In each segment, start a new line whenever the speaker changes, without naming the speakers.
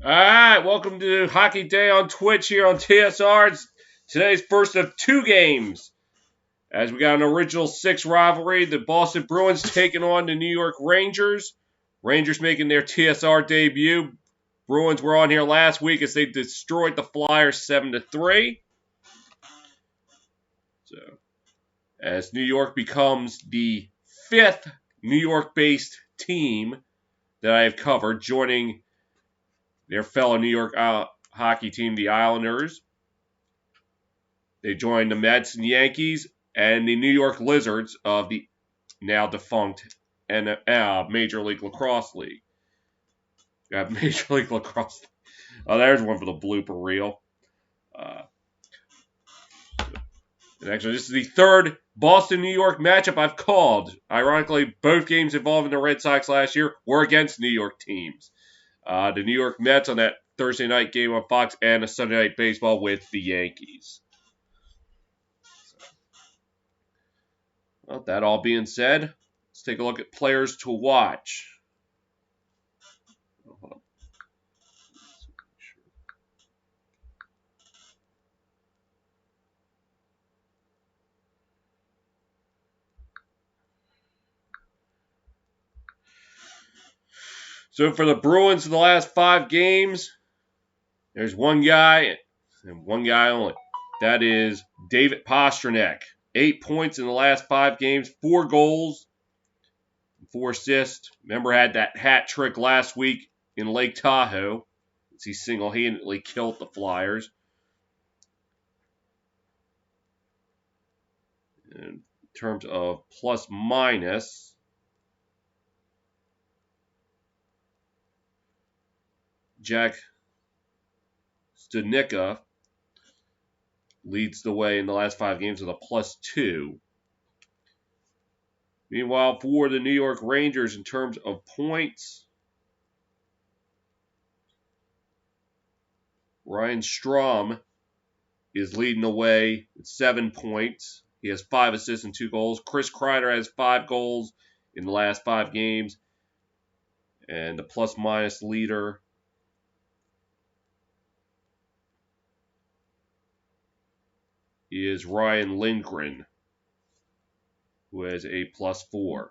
All right, welcome to Hockey Day on Twitch here on TSR. It's today's first of two games. As we got an original 6 rivalry, the Boston Bruins taking on the New York Rangers. Rangers making their TSR debut. Bruins were on here last week as they destroyed the Flyers 7-3. So, as New York becomes the 5th New York-based team that I have covered, joining their fellow New York hockey team, the Islanders. They joined the Mets and Yankees and the New York Lizards of the now defunct Major League Lacrosse League. Got Major League Lacrosse. Oh, there's one for the blooper reel. And actually, this is the third Boston-New York matchup I've called. Ironically, both games involving the Red Sox last year were against New York teams. The New York Mets on that Thursday night game on Fox, and a Sunday Night Baseball with the Yankees. Well, that all being said, let's take a look at players to watch. So for the Bruins in the last 5 games, there's one guy, and one guy only. That is David Pastrnak. 8 points in the last 5 games, 4 goals, 4 assists. Remember, had that hat trick last week in Lake Tahoe. He single-handedly killed the Flyers. In terms of plus minus, Jack Studnicka leads the way in the last 5 games with a +2. Meanwhile, for the New York Rangers, in terms of points, Ryan Strome is leading the way with 7 points. He has 5 assists and 2 goals. Chris Kreider has 5 goals in the last 5 games. And the plus-minus leader is Ryan Lindgren, who has a +4.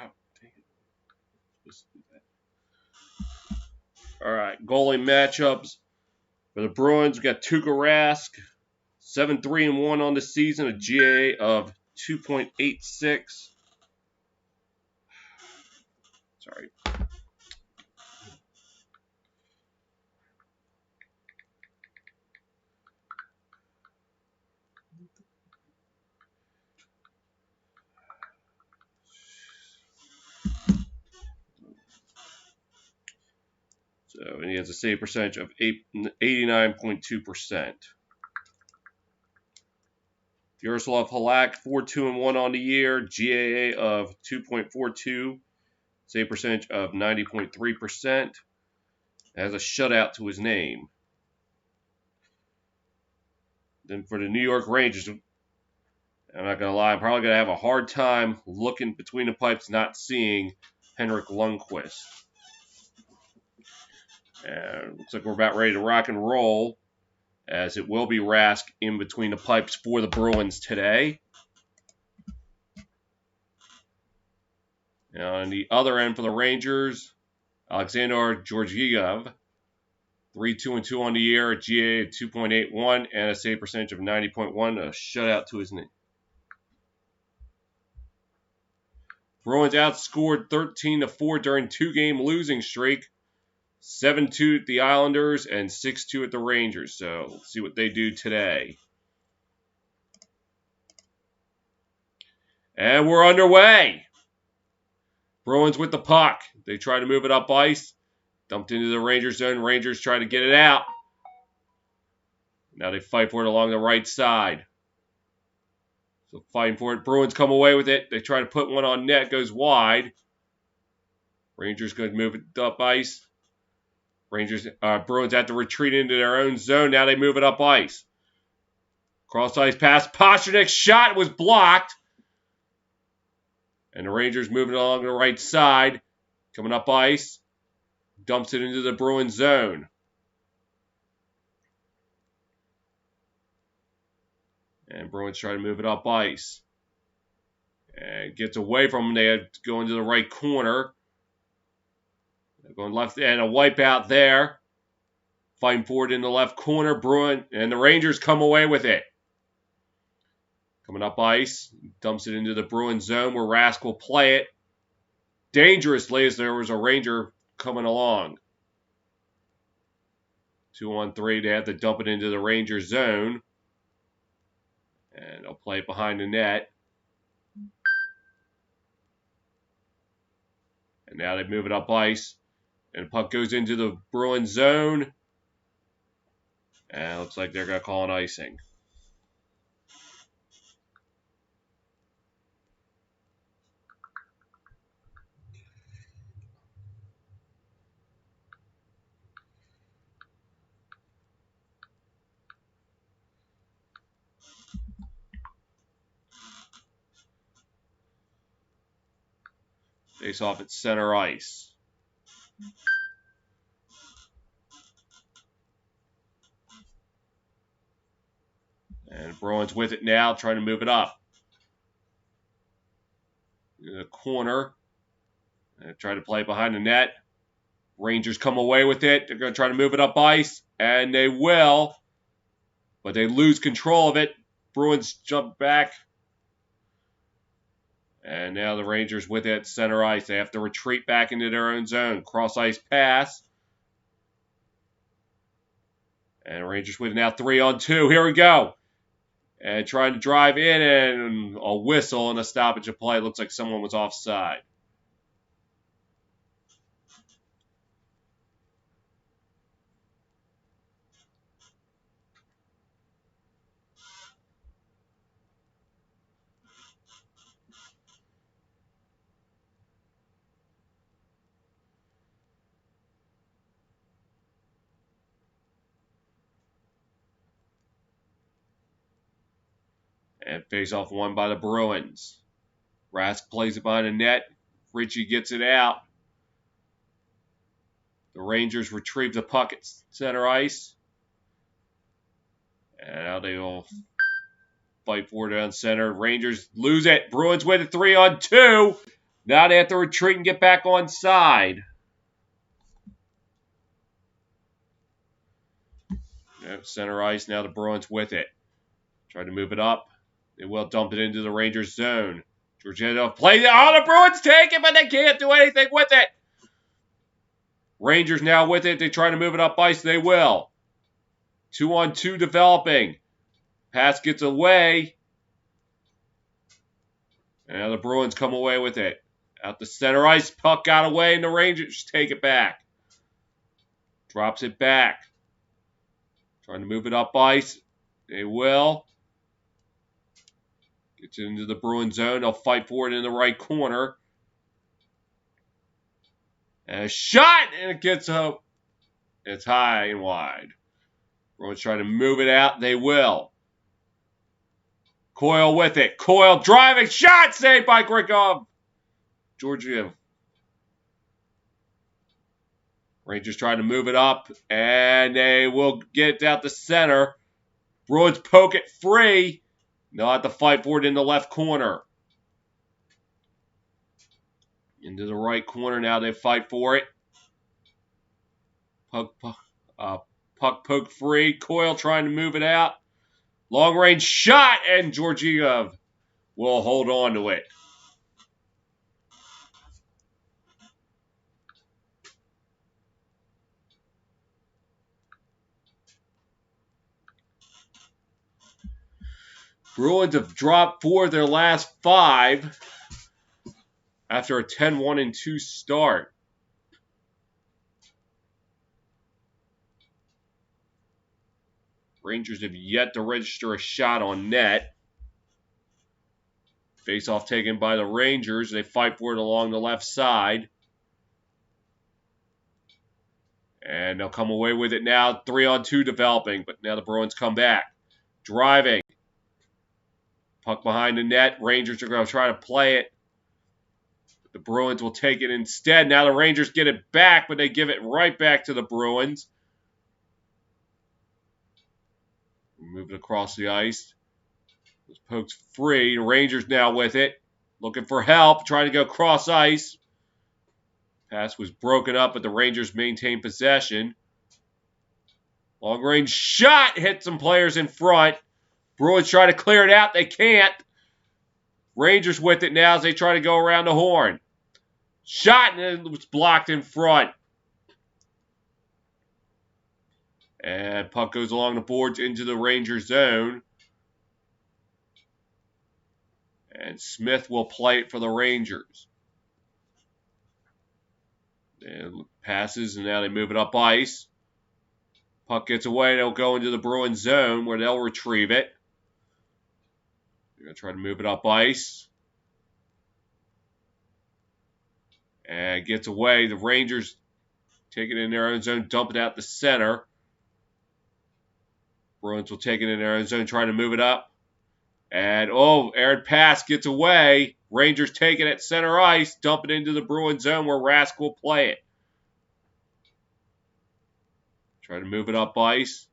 Oh, dang it. Supposed to do that. All right, goalie matchups. For the Bruins, we got Tuukka Rask, 7-3-1 on the season, a GA of 2.86. Sorry. And he has a save percentage of 89.2%. Yaroslav Halak, 4-2-1 on the year, GAA of 2.42, save percentage of 90.3%. Has a shutout to his name. Then for the New York Rangers, I'm not going to lie, I'm probably going to have a hard time looking between the pipes, not seeing Henrik Lundqvist. And looks like we're about ready to rock and roll, as it will be Rask in between the pipes for the Bruins today. Now, on the other end for the Rangers, Alexander Georgiev, 3-2-2 on the year, a GA of 2.81, and a save percentage of 90.1, a shutout to his name. Bruins outscored 13-4 during two-game losing streak, 7-2 at the Islanders and 6-2 at the Rangers. So let's see what they do today. And we're underway. Bruins with the puck. They try to move it up ice. Dumped into the Rangers zone. Rangers try to get it out. Now they fight for it along the right side. So fighting for it. Bruins come away with it. They try to put one on net. Goes wide. Rangers going to move it up ice. Bruins have to retreat into their own zone. Now they move it up ice. Cross ice pass. Pastrnak's shot was blocked. And the Rangers moving along the right side. Coming up ice. Dumps it into the Bruins zone. And Bruins try to move it up ice. And gets away from them. They have to go into the right corner. They're going left and a wipeout there. Fighting forward in the left corner. Bruin and the Rangers come away with it. Coming up ice. Dumps it into the Bruins zone where Rask will play it. Dangerously as there was a Ranger coming along. 2-on-3. They have to dump it into the Ranger zone. And they'll play it behind the net. And now they move it up ice. And the puck goes into the Bruins zone. And it looks like they're going to call an icing. Face off at center ice. And Bruins with it now, trying to move it up. In the corner. And try to play behind the net. Rangers come away with it. They're going to try to move it up ice. And they will. But they lose control of it. Bruins jump back. And now the Rangers with it at center ice. They have to retreat back into their own zone. Cross ice pass. And Rangers with it now 3-on-2. Here we go. And trying to drive in and a whistle and a stoppage of play. Looks like someone was offside. And face-off won by the Bruins. Rask plays it behind the net. Ritchie gets it out. The Rangers retrieve the puck at center ice. And now they will fight for it down center. Rangers lose it. Bruins win it 3-on-2. Now they have to retreat and get back on side. Yep, center ice. Now the Bruins with it. Try to move it up. They will dump it into the Rangers zone. Georgiev plays it. Oh, the Bruins take it, but they can't do anything with it. Rangers now with it. They try to move it up ice. They will. 2-on-2 developing. Pass gets away. And now the Bruins come away with it. Out the center ice. Puck got away, and the Rangers take it back. Drops it back. Trying to move it up ice. They will. Gets it into the Bruins zone. They'll fight for it in the right corner. And a shot, and it gets up. It's high and wide. Bruins trying to move it out. They will. Coyle with it. Coyle driving. Shot saved by Grigov. Georgiev. Rangers trying to move it up, and they will get it out the center. Bruins poke it free. They'll have to fight for it in the left corner. Into the right corner now. They fight for it. Puck poked free. Coyle trying to move it out. Long range shot, and Georgiev will hold on to it. Bruins have dropped 4 of their last 5 after a 10-1-2 start. Rangers have yet to register a shot on net. Face-off taken by the Rangers. They fight for it along the left side. And they'll come away with it now. 3-on-2 developing, but now the Bruins come back. Driving. Puck behind the net. Rangers are going to try to play it. But the Bruins will take it instead. Now the Rangers get it back, but they give it right back to the Bruins. Move it across the ice. This poke's free. The Rangers now with it. Looking for help. Trying to go cross ice. Pass was broken up, but the Rangers maintain possession. Long range shot. Hit some players in front. Bruins try to clear it out. They can't. Rangers with it now as they try to go around the horn. Shot, and it was blocked in front. And puck goes along the boards into the Ranger zone. And Smith will play it for the Rangers. And passes, and now they move it up ice. Puck gets away. They'll go into the Bruins zone where they'll retrieve it. They're going to try to move it up ice. And gets away. The Rangers take it in their own zone, dump it out the center. Bruins will take it in their own zone, trying to move it up. And, errant pass gets away. Rangers take it at center ice, dump it into the Bruins zone where Rask will play it. Try to move it up ice.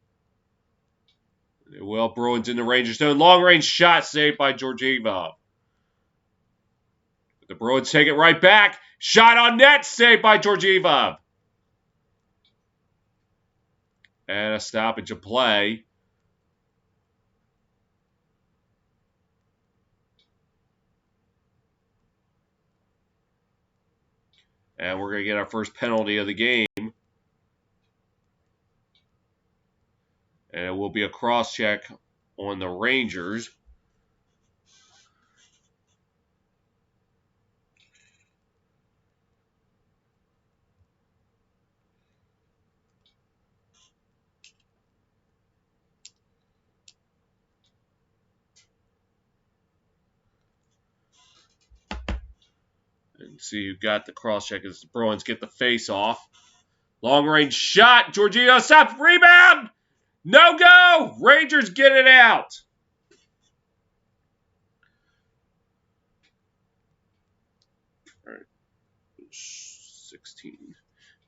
They will. Bruins in the Rangers zone. Long range shot saved by Georgiev. But the Bruins take it right back. Shot on net saved by Georgiev. And a stoppage of play. And we're going to get our first penalty of the game. And it will be a cross-check on the Rangers. And see who got the cross-check as the Bruins get the face-off. Long-range shot. Georgiev stops. Rebound. No go. Rangers get it out. All right. 16.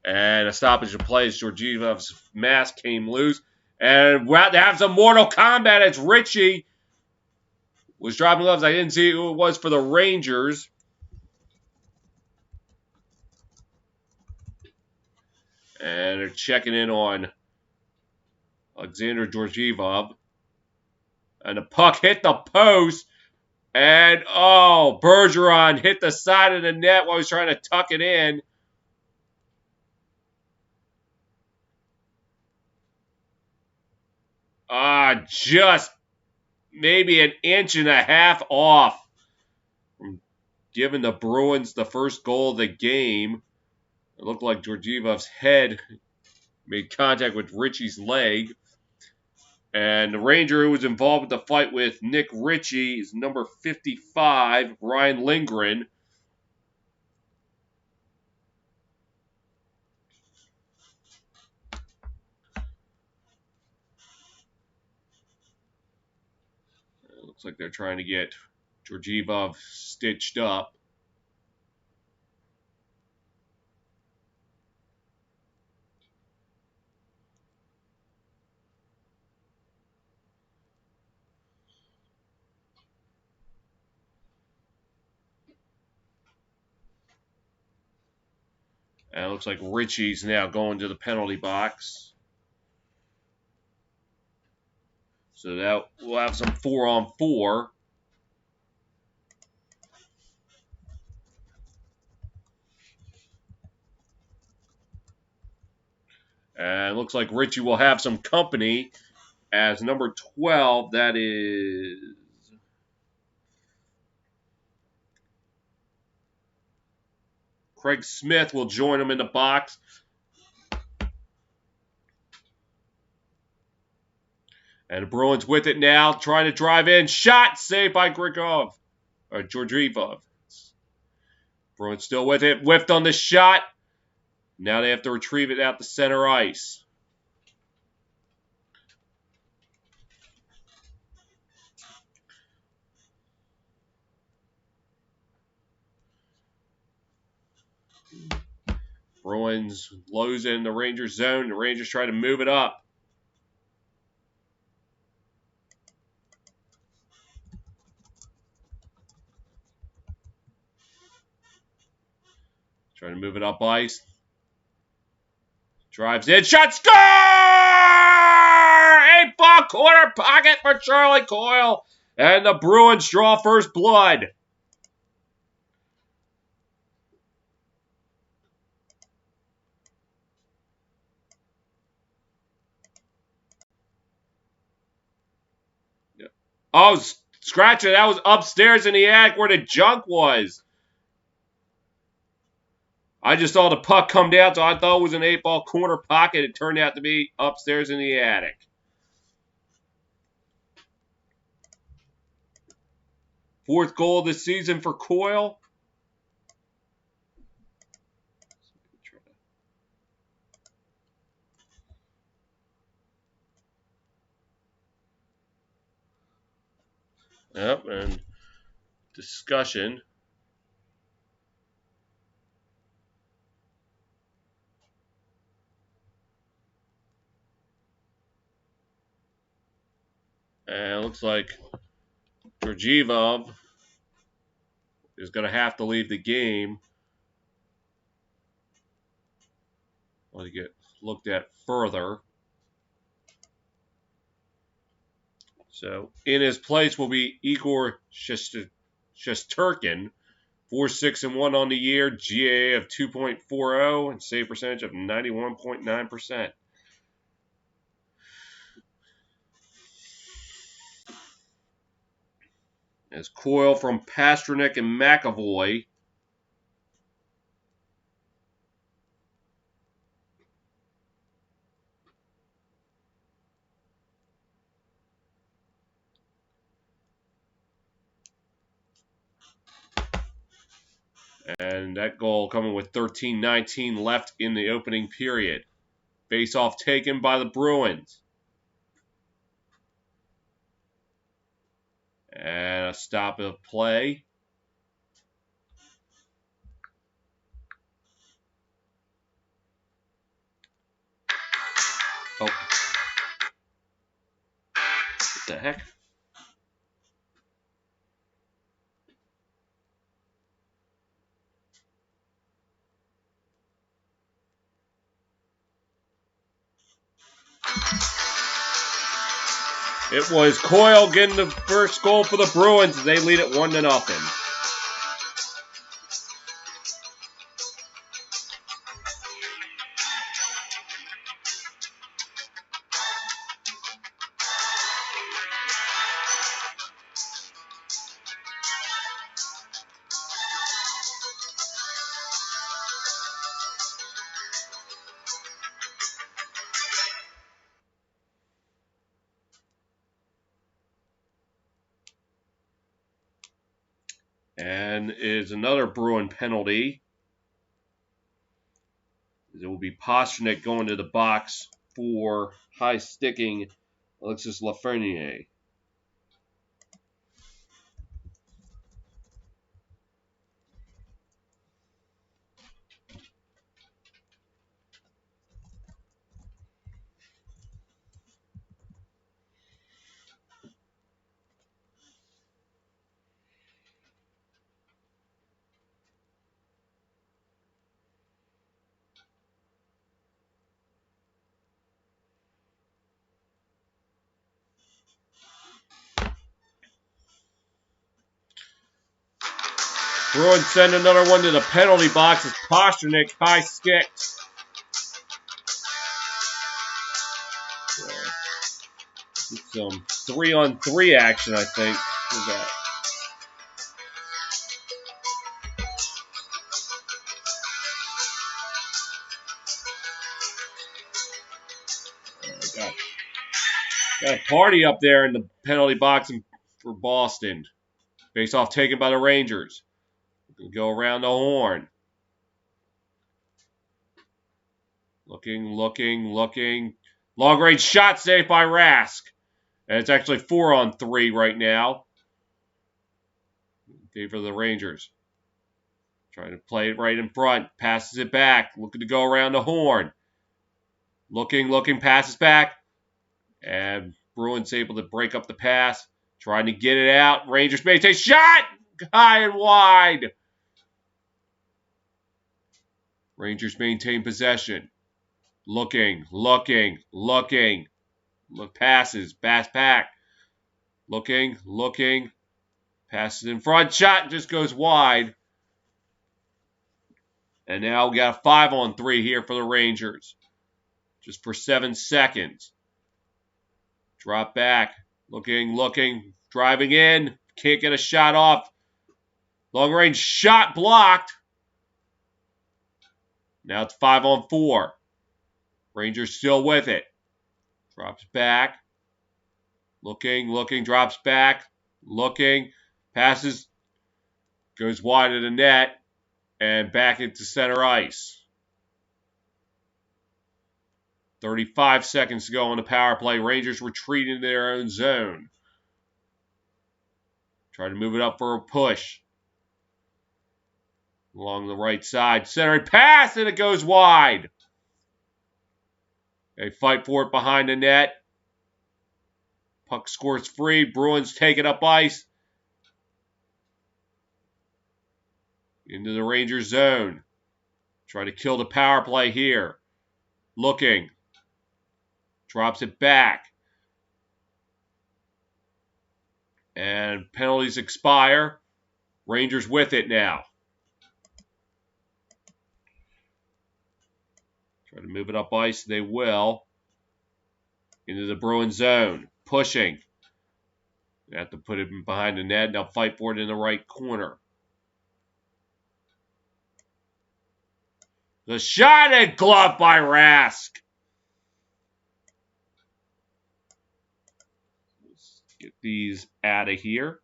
And a stoppage of play as Georgiev's mask came loose. And we're out to have some Mortal Kombat as Richie was dropping gloves. I didn't see who it was for the Rangers. And they're checking in on Alexander Georgiev. And the puck hit the post. And, Bergeron hit the side of the net while he was trying to tuck it in. Just maybe an inch and a half off from giving the Bruins the first goal of the game. It looked like Georgiev's head made contact with Ritchie's leg. And the Ranger who was involved with the fight with Nick Ritchie is number 55, Ryan Lindgren. It looks like they're trying to get Georgievov stitched up. And it looks like Ritchie's now going to the penalty box. So that we'll have some 4-on-4. And it looks like Ritchie will have some company as number 12. That is Craig Smith will join him in the box. And the Bruins with it now, trying to drive in. Shot saved by Georgievov. Bruins still with it. Whiffed on the shot. Now they have to retrieve it out the center ice. Bruins lows in the Rangers zone. The Rangers try to move it up. Trying to move it up ice. Drives in. Shot. Score! 8-ball corner pocket for Charlie Coyle. And the Bruins draw first blood. Oh, scratch it. That was upstairs in the attic where the junk was. I just saw the puck come down, so I thought it was an 8-ball corner pocket. It turned out to be upstairs in the attic. Fourth goal of the season for Coyle. Yep, and discussion. And it looks like Georgievov is going to have to leave the game. Let me get looked at further. So in his place will be Igor Shesterkin, 4-6-1 on the year, GAA of 2.40, and save percentage of 91.9%. As Coyle from Pasternak and McAvoy. And that goal coming with 13:19 left in the opening period. Face-off taken by the Bruins. And a stop of play. Oh. What the heck? It was Coyle getting the first goal for the Bruins. They lead it 1-0. And is another Bruin penalty. It will be Pastrnak going to the box for high-sticking Alexis Lafreniere. Bruins send another one to the penalty box as Pastrnak high sticks. Some 3-on-3 action, I think. Look at that. Got a party up there in the penalty box for Boston. Face-off taken by the Rangers. Go around the horn. Looking. Long-range shot saved by Rask. And it's actually 4-on-3 right now. In favor of the Rangers. Trying to play it right in front. Passes it back. Looking to go around the horn. Looking, passes back. And Bruins able to break up the pass. Trying to get it out. Rangers may take shot! High and wide. Rangers maintain possession. Looking. Passes. Pass back. Looking. Passes in front. Shot just goes wide. And now we got a 5-on-3 here for the Rangers. Just for 7 seconds. Drop back. Looking. Driving in. Can't get a shot off. Long range shot blocked. Now it's 5-on-4. Rangers still with it. Drops back. Looking. Drops back. Looking. Passes. Goes wide of the net. And back into center ice. 35 seconds to go on the power play. Rangers retreat into their own zone. Try to move it up for a push. Along the right side. Center pass, and it goes wide. They fight for it behind the net. Puck scores free. Bruins take it up ice. Into the Rangers zone. Try to kill the power play here. Looking. Drops it back. And penalties expire. Rangers with it now. Try to move it up ice. They will. Into the Bruins zone. Pushing. They have to put it behind the net. Now fight for it in the right corner. The shot and glove by Rask. Let's get these out of here.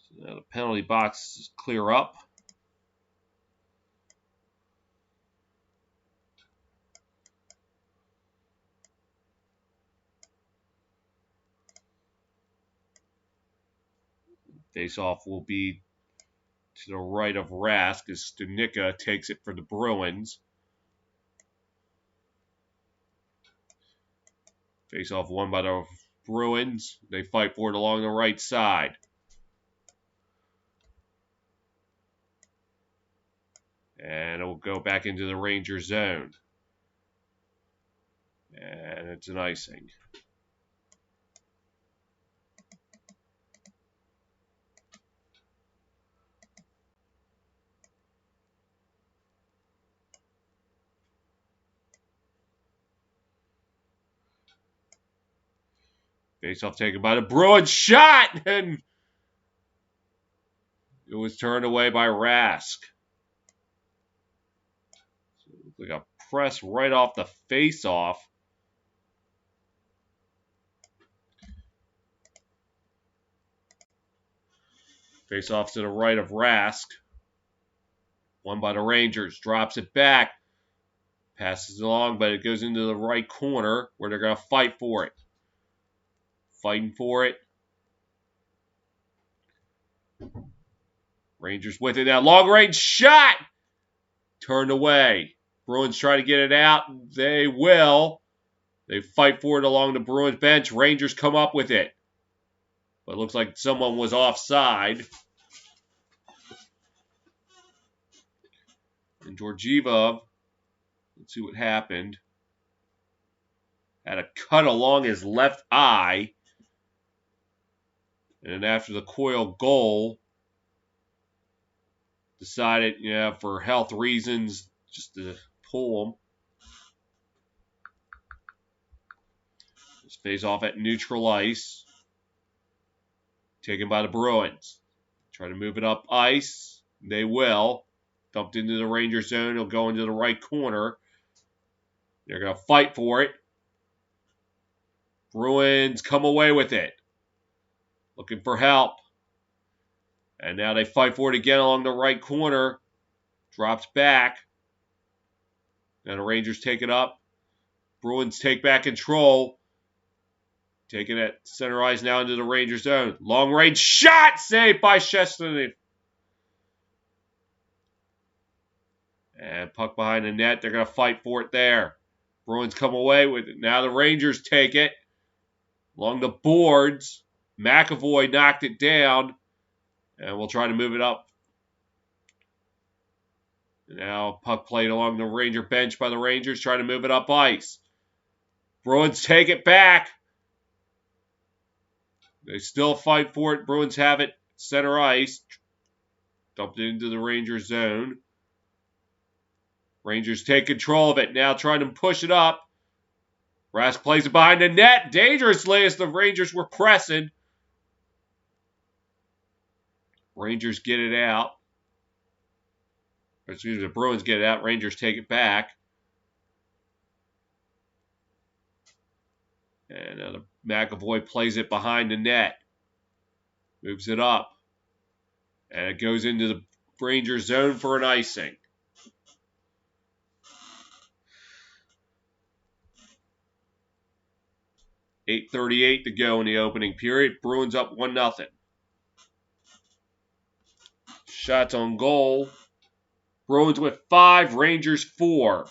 So now the penalty box is clear up. Face-off will be to the right of Rask as Stanika takes it for the Bruins. Face-off won by the Bruins. They fight for it along the right side. And it will go back into the Ranger zone. And it's an icing. Face-off taken by the Bruins. Shot! And it was turned away by Rask. So it looks like a press right off the face-off. Face off to the right of Rask. One by the Rangers. Drops it back. Passes it along, but it goes into the right corner where they're going to fight for it. Fighting for it. Rangers with it now. Long range shot! Turned away. Bruins try to get it out. They will. They fight for it along the Bruins bench. Rangers come up with it. But it looks like someone was offside. And Georgieva, let's see what happened, had a cut along his left eye. And after the Coyle goal, decided, for health reasons, just to pull him. Just face off at neutral ice. Taken by the Bruins. Try to move it up ice. They will. Dumped into the Ranger zone. It'll go into the right corner. They're going to fight for it. Bruins come away with it. Looking for help. And now they fight for it again along the right corner. Drops back. Now the Rangers take it up. Bruins take back control. Taking it center ice now into the Ranger zone. Long range shot saved by Shesterkin. And puck behind the net. They're going to fight for it there. Bruins come away with it. Now the Rangers take it. Along the boards. McAvoy knocked it down. And we'll try to move it up. Now puck played along the Ranger bench by the Rangers. Trying to move it up ice. Bruins take it back. They still fight for it. Bruins have it center ice. Dumped it into the Rangers zone. Rangers take control of it. Now trying to push it up. Rask plays it behind the net. Dangerously as the Rangers were pressing. Rangers get it out. Excuse me, the Bruins get it out. Rangers take it back. And McAvoy plays it behind the net. Moves it up. And it goes into the Rangers zone for an icing. .38 to go in the opening period. Bruins up 1-0. Shots on goal. Bruins with 5, Rangers 4.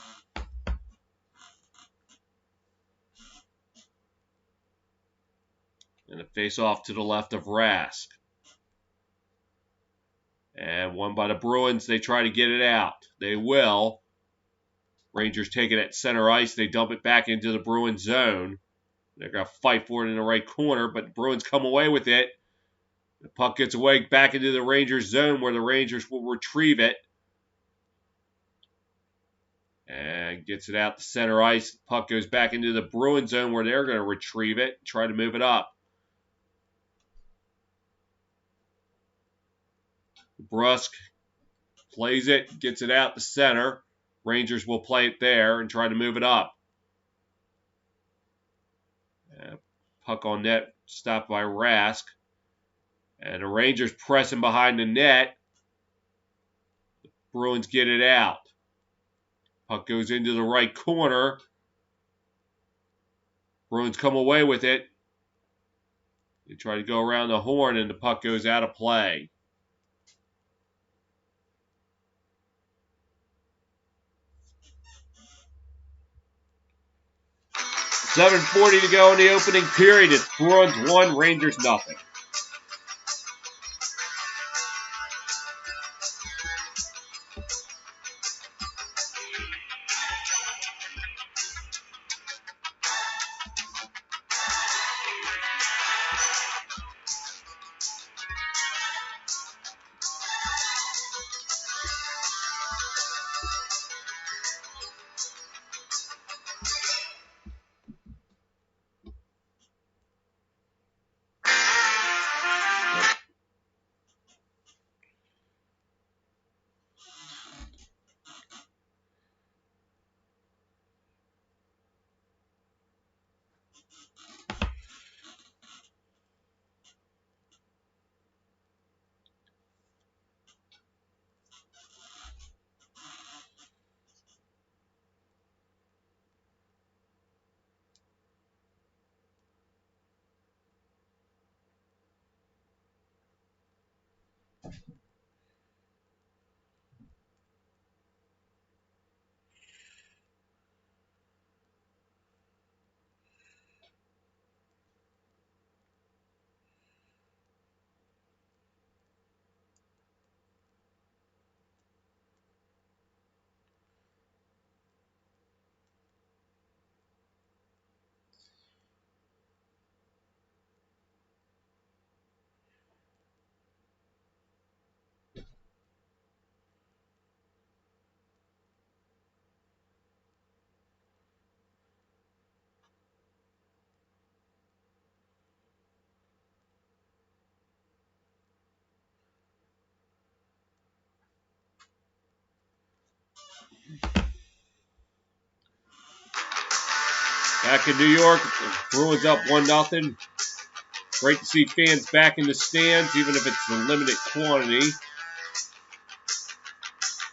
And a face-off to the left of Rask. And one by the Bruins. They try to get it out. They will. Rangers take it at center ice. They dump it back into the Bruins zone. They're going to fight for it in the right corner, but the Bruins come away with it. The puck gets away back into the Rangers zone where the Rangers will retrieve it. And gets it out to center ice. The puck goes back into the Bruins zone where they're going to retrieve it and try to move it up. Brusque plays it, gets it out to center. Rangers will play it there and try to move it up. Puck on net, stopped by Rask. And the Rangers pressing behind the net. The Bruins get it out. Puck goes into the right corner. Bruins come away with it. They try to go around the horn and the puck goes out of play. .7:40 to go in the opening period. It's Bruins 1, Rangers nothing. Back in New York, the Bruins up 1-0. Great to see fans back in the stands, even if it's a limited quantity.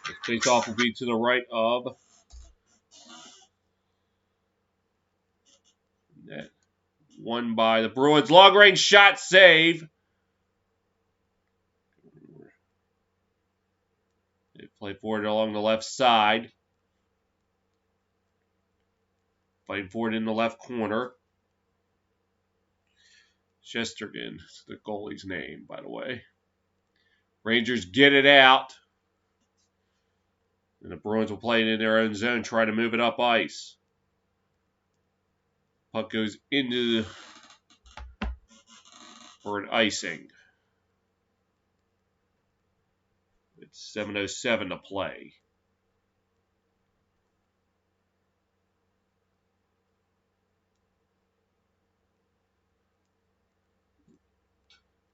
The face-off will be to the right of that. Won by the Bruins. Long-range shot save. They play forward along the left side. Fighting forward in the left corner. Chesterton is the goalie's name, by the way. Rangers get it out. And the Bruins will play it in their own zone, try to move it up ice. Puck goes into for an icing. It's 7:07 to play.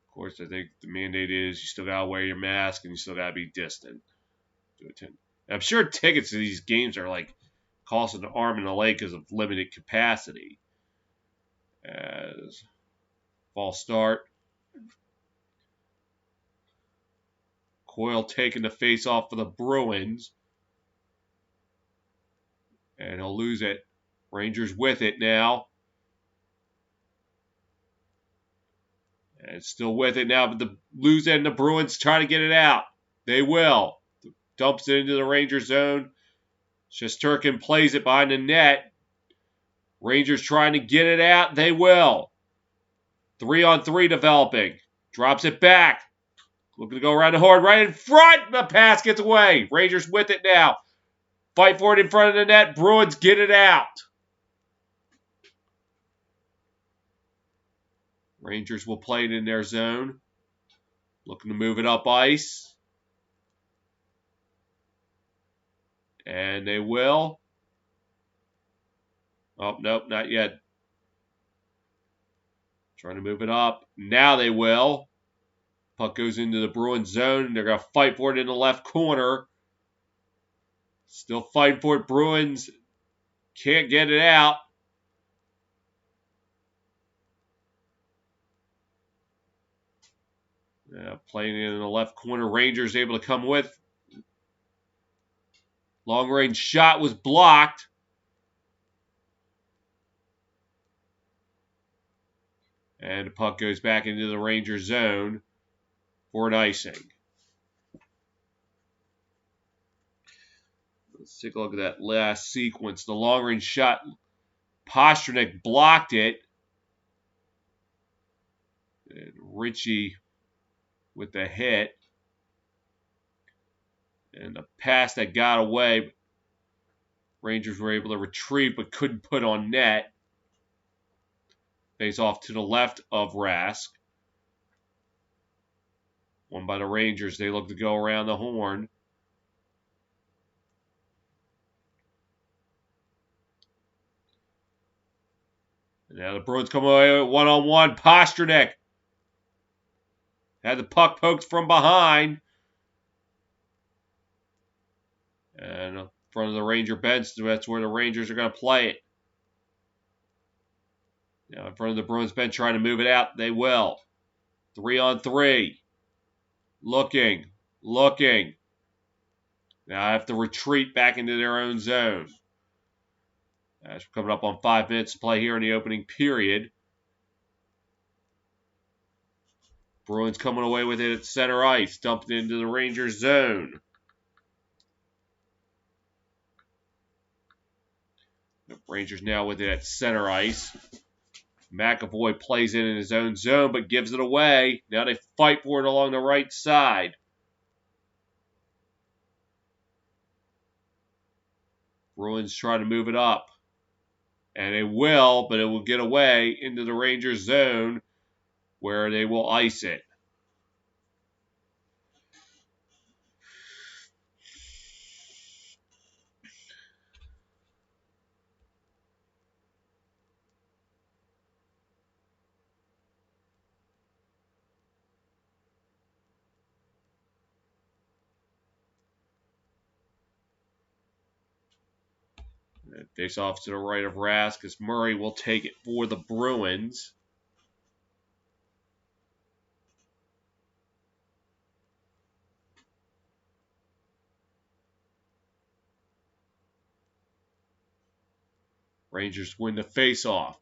Of course, I think the mandate is you still gotta wear your mask and you still gotta be distant to attend. And I'm sure tickets to these games are like costing an arm and a leg because of limited capacity. As false start. Coyle taking the face off for the Bruins. And he'll lose it. Rangers with it now. And still with it now, but the lose it and the Bruins try to get it out. They will. Dumps it into the Ranger zone. Shesterkin plays it behind the net. Rangers trying to get it out. They will. 3-on-3 developing. Drops it back. Looking to go around the horn. Right in front. The pass gets away. Rangers with it now. Fight for it in front of the net. Bruins get it out. Rangers will play it in their zone. Looking to move it up ice. And they will. Oh, nope, not yet. Trying to move it up. Now they will. Puck goes into the Bruins zone. They're going to fight for it in the left corner. Still fighting for it. Bruins can't get it out. Playing it in the left corner. Rangers able to come with. Long range shot was blocked. And the puck goes back into the Ranger zone for an icing. Let's take a look at that last sequence. The long range shot. Pastrnak blocked it. And Ritchie with the hit. And the pass that got away. Rangers were able to retrieve but couldn't put on net. Face off to the left of Rask. Won by the Rangers. They look to go around the horn. And now the Bruins come away one-on-one. Pastrnak had the puck poked from behind. And in front of the Ranger bench, that's where the Rangers are going to play it. Now in front of the Bruins bench trying to move it out. They will. 3-on-3. Looking. Now I have to retreat back into their own zone. As we're coming up on 5 minutes to play here in the opening period. Bruins coming away with it at center ice. Dumped it into the Rangers zone. The Rangers now with it at center ice. McAvoy plays it in his own zone, but gives it away. Now they fight for it along the right side. Bruins try to move it up. And they will, but it will get away into the Rangers zone where they will ice it. Face off to the right of Rask as Murray will take it for the Bruins. Rangers win the face-off.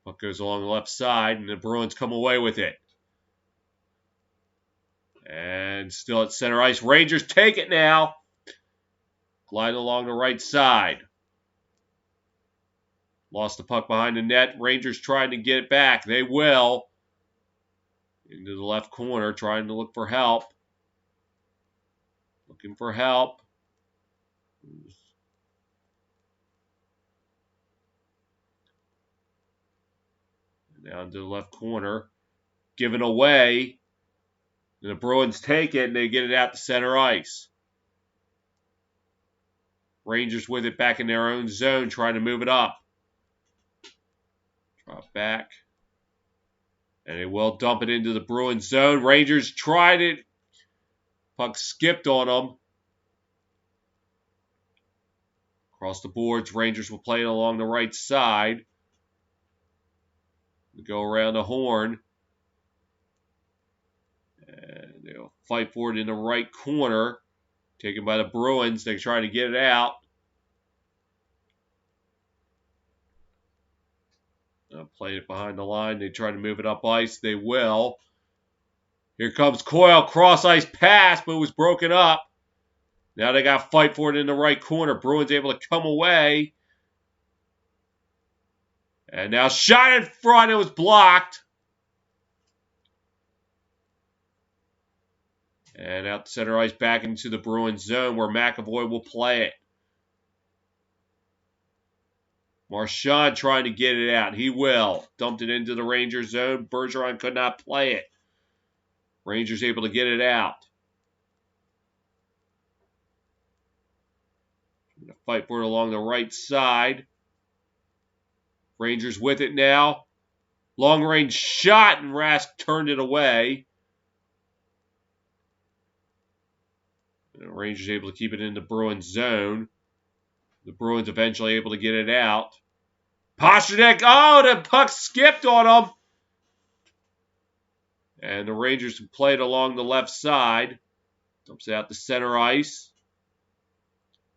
Puck goes along the left side, and the Bruins come away with it. And still at center ice. Rangers take it now. Glide along the right side. Lost the puck behind the net. Rangers trying to get it back. They will. Into the left corner, trying to look for help. Looking for help. Down to the left corner. Given away. And the Bruins take it, and they get it out to center ice. Rangers with it back in their own zone, trying to move it up. Drop back. And they will dump it into the Bruins zone. Rangers tried it. Puck skipped on them. Across the boards, Rangers will play it along the right side. They go around the horn. And they'll fight for it in the right corner. Taken by the Bruins. They try to get it out. Play it behind the line. They try to move it up ice. They will. Here comes Coyle. Cross ice pass, but it was broken up. Now they got to fight for it in the right corner. Bruins able to come away. And now shot in front. It was blocked. And out to center ice back into the Bruins zone where McAvoy will play it. Marchand trying to get it out. He will. Dumped it into the Rangers zone. Bergeron could not play it. Rangers able to get it out. Going to fight for it along the right side. Rangers with it now. Long range shot, and Rask turned it away. And the Rangers able to keep it in the Bruins zone. The Bruins eventually able to get it out. Pastrnak, oh, the puck skipped on him. And the Rangers play it along the left side. Dumps it out to center ice.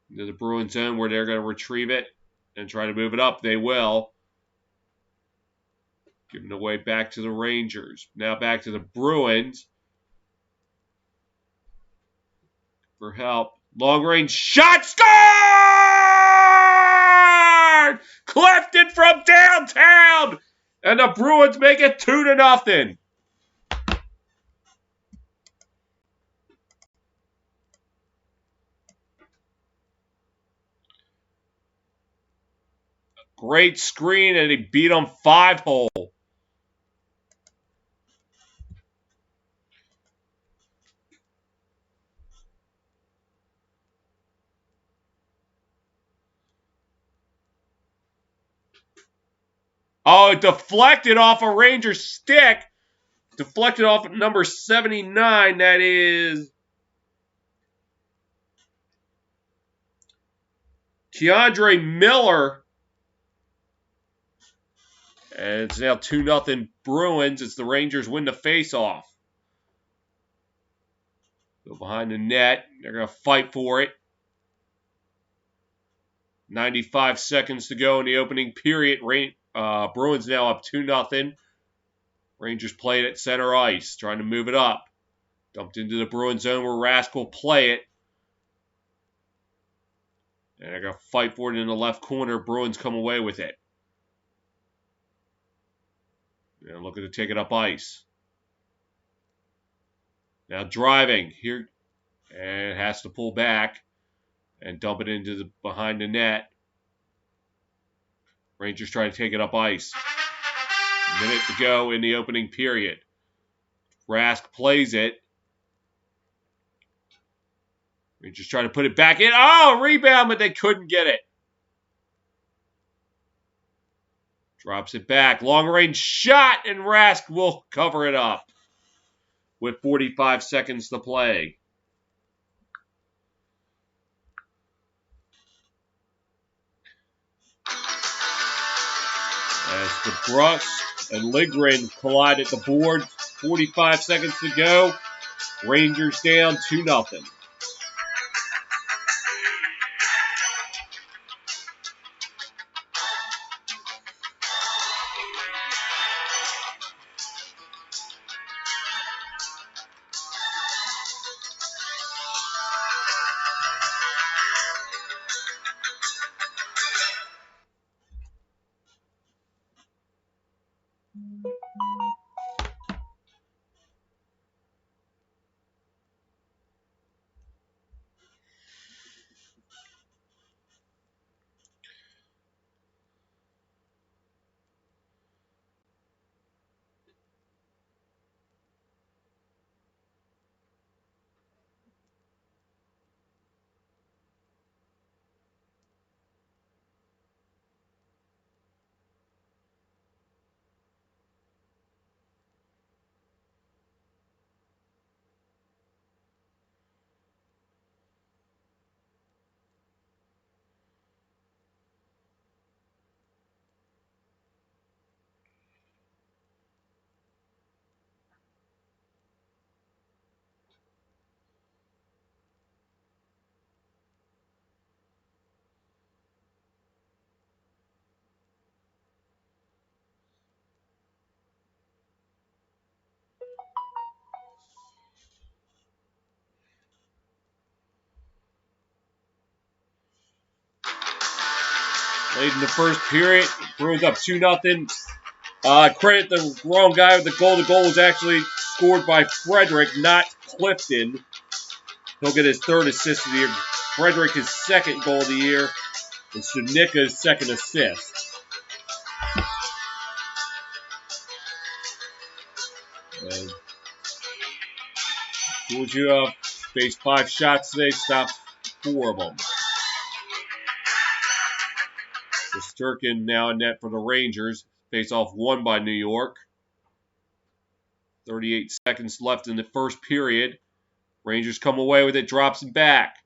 Into the Bruins zone where they're going to retrieve it and try to move it up. They will. Giving away back to the Rangers. Now back to the Bruins. For help. Long range shot. Score! Clifton from downtown! And the Bruins make it 2-0. Great screen, and he beat them 5-hole. Oh, it deflected off a Ranger stick. Deflected off number 79. That is Keandre Miller. And it's now 2-0 Bruins. It's the Rangers win the faceoff. Go behind the net. They're going to fight for it. 95 seconds to go in the opening period. Bruins now up 2-0. Rangers play it at center ice, trying to move it up. Dumped into the Bruins zone where Rask will play it. And they're going to fight for it in the left corner. Bruins come away with it. And looking to take it up ice. Now driving here. And has to pull back and dump it into the behind the net. Rangers try to take it up ice. Minute to go in the opening period. Rask plays it. Rangers trying to put it back in. Oh, rebound, but they couldn't get it. Drops it back. Long range shot, and Rask will cover it up with 45 seconds to play. As DeBrusk and Ligren collide at the board. 45 seconds to go. Rangers down 2-0. Late in the first period, Bruins up 2-0. Credit the wrong guy with the goal. The goal was actually scored by Frederick, not Clifton. He'll get his third assist of the year. Frederick his second goal of the year. And Sudnicka's second assist. And Georgia faced 5 shots today, stopped 4 of them. Sturkin now in net for the Rangers. Face-off won by New York. 38 seconds left in the first period. Rangers come away with it, drops it back.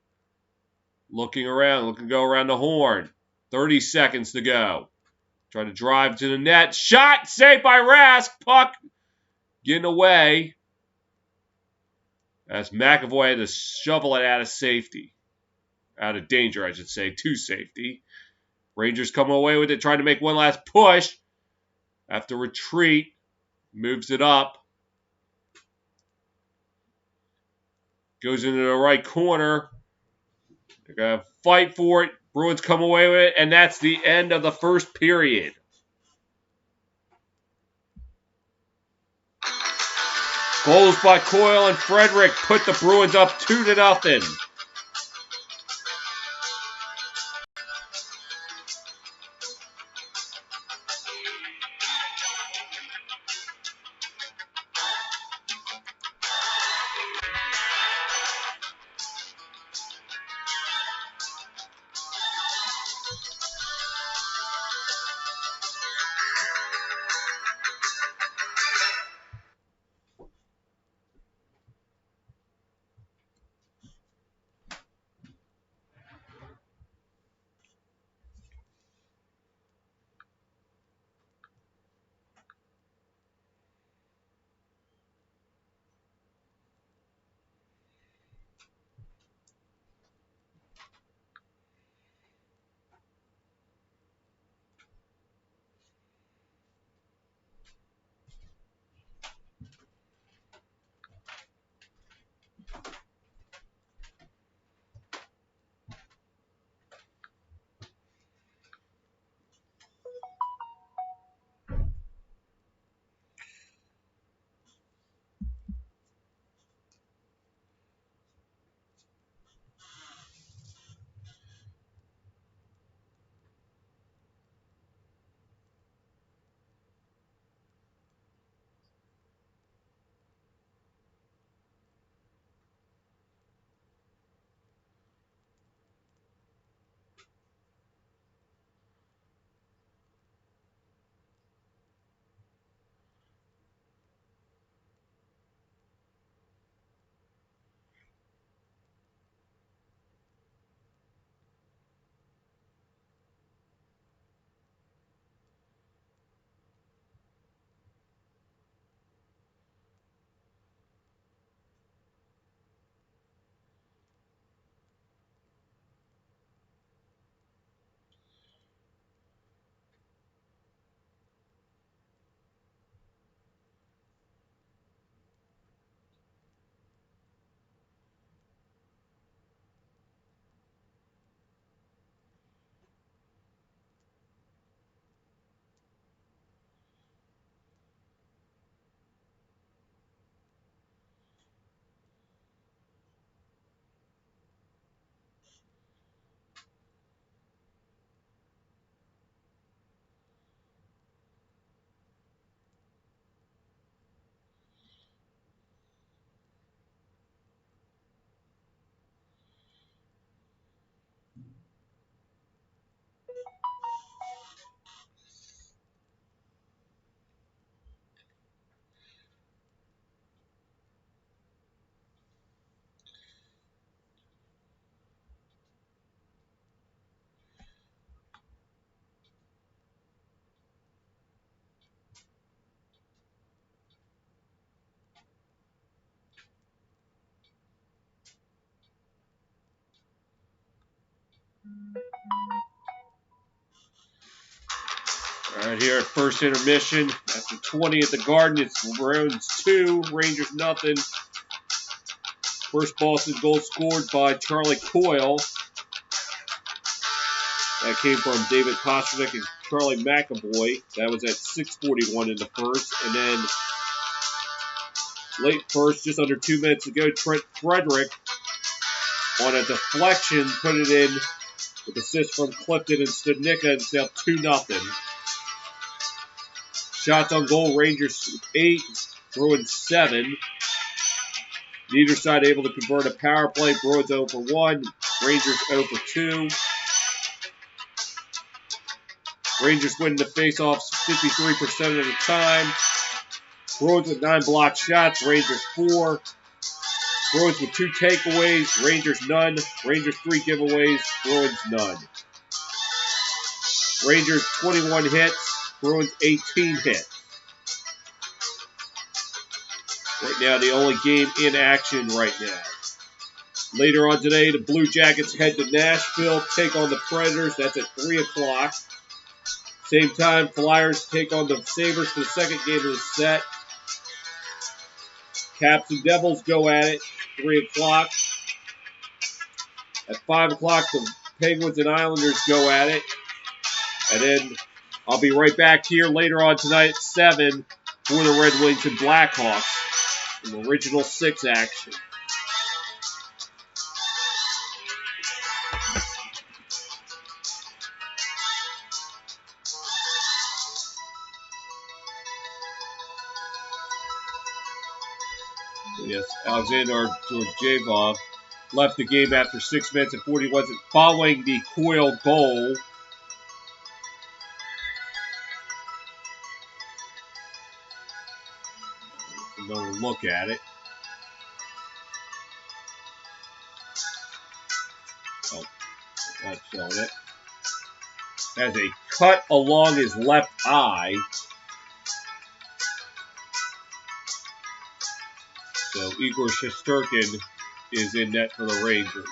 Looking around, looking to go around the horn. 30 seconds to go. Try to drive to the net. Shot! Saved by Rask. Puck getting away. As McAvoy had to shovel it out of safety. Out of danger, I should say, to safety. Rangers coming away with it, trying to make one last push. After retreat, moves it up. Goes into the right corner. They're going to fight for it. Bruins come away with it, and that's the end of the first period. Goals by Coyle and Frederick put the Bruins up 2-0. Right here at first intermission, after 20 at the Garden, it's Bruins 2, Rangers nothing. First Boston goal scored by Charlie Coyle. That came from David Pastrnak and Charlie McAvoy. That was at 6:41 in the first. And then late first, just under 2 minutes to go, Trent Frederick on a deflection put it in with assist from Clifton and Studnicka, and it's now 2-0. Shots on goal, Rangers 8, Bruins 7. Neither side able to convert a power play. Bruins 0 for 1, Rangers 0 for 2. Rangers winning the faceoffs 53% of the time. Bruins with 9 blocked shots, Rangers 4. Bruins with 2 takeaways, Rangers none. Rangers 3 giveaways, Bruins none. Rangers 21 hits, Bruins 18 hits. Right now, the only game in action right now. Later on today, the Blue Jackets head to Nashville, take on the Predators. That's at 3 o'clock. Same time, Flyers take on the Sabres for the second game of the set. Caps and Devils go at it, 3 o'clock. At 5 o'clock, the Penguins and Islanders go at it. And then I'll be right back here later on tonight at 7 for the Red Wings and Blackhawks. Some original 6 action. Yes, Alexander Georgieva left the game after 6 minutes and 41 seconds following the Coyle goal. Another look at it. Oh, not showing it. Has a cut along his left eye. So Igor Shesterkin is in net for the Rangers.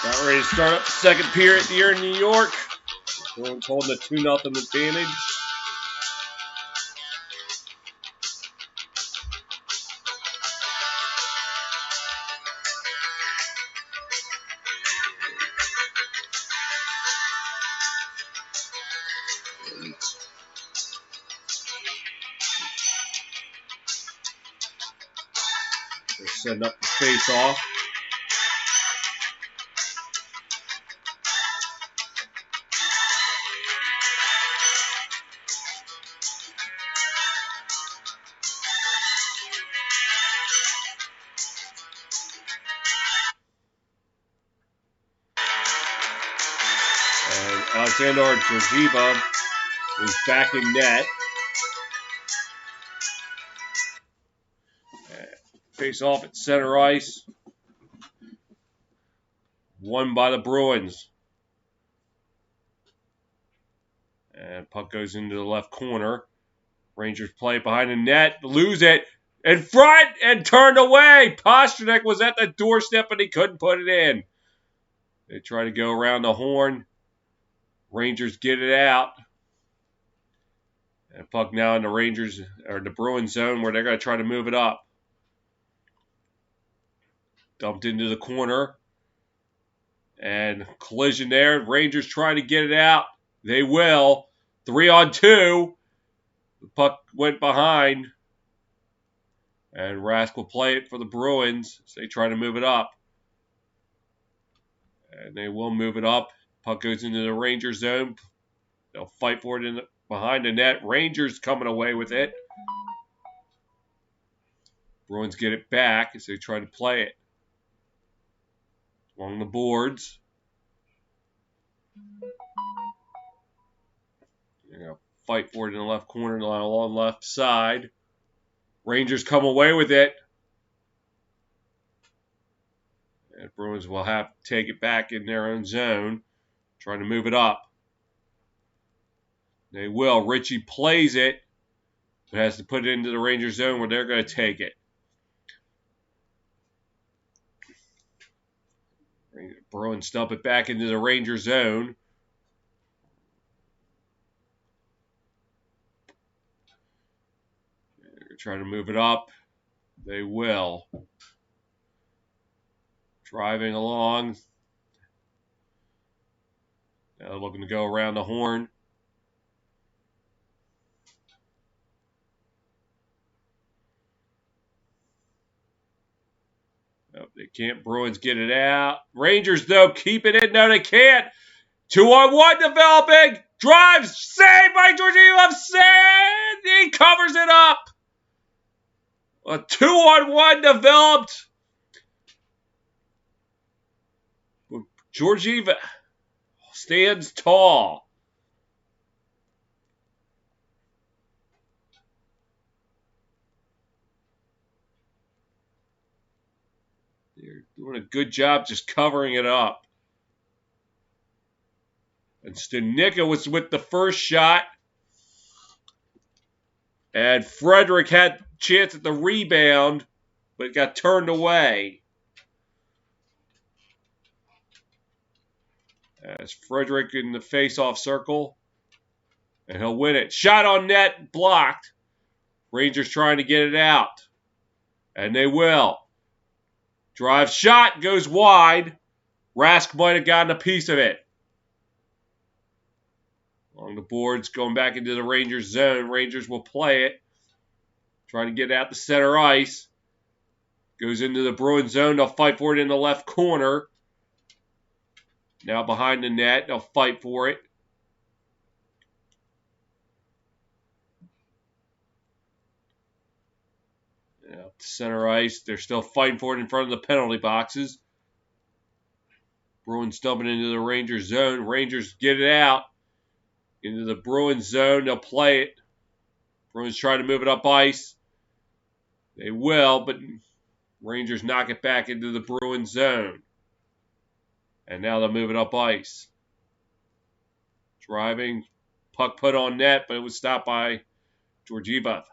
About ready to start up the second period here in New York. Bruins holding a 2-0 advantage. They're setting up the face-off. And Alexander Georgieva is back in net. Face off at center ice. Won by the Bruins. And puck goes into the left corner. Rangers play it behind the net. Lose it. In front and turned away. Pastrnak was at the doorstep and he couldn't put it in. They try to go around the horn. Rangers get it out. And puck now in the Rangers or the Bruins zone where they're going to try to move it up. Dumped into the corner. And collision there. Rangers trying to get it out. They will. 3-on-2. The puck went behind. And Rask will play it for the Bruins as they try to move it up. And they will move it up. Puck goes into the Rangers zone. They'll fight for it behind the net. Rangers coming away with it. Bruins get it back as they try to play it. Along the boards. They're going to fight for it in the left corner along the left side. Rangers come away with it. And Bruins will have to take it back in their own zone. Trying to move it up. They will. Ritchie plays it. But has to put it into the Rangers zone where they're going to take it. Bruins dump it back into the Rangers zone. They're trying to move it up. They will. Driving along. Now looking to go around the horn. Nope, they can't. Bruins get it out. Rangers, though, keep it in. No, they can't. 2-on-1 developing. Drives. Saved by Georgiev. He covers it up. A 2-on-1 developed. Georgiev stands tall. They're doing a good job just covering it up. And Stanika was with the first shot. And Frederick had a chance at the rebound, but got turned away. As Frederick in the face-off circle. And he'll win it. Shot on net, blocked. Rangers trying to get it out. And they will. Drive shot, goes wide. Rask might have gotten a piece of it. Along the boards, going back into the Rangers zone. Rangers will play it. Trying to get out the center ice. Goes into the Bruins zone. They'll fight for it in the left corner. Now behind the net. They'll fight for it. Up the center ice. They're still fighting for it in front of the penalty boxes. Bruins dumping into the Rangers zone. Rangers get it out. Into the Bruins zone. They'll play it. Bruins try to move it up ice. They will, but Rangers knock it back into the Bruins zone. And now they'll move it up ice. Driving. Puck put on net, but it was stopped by Georgiev.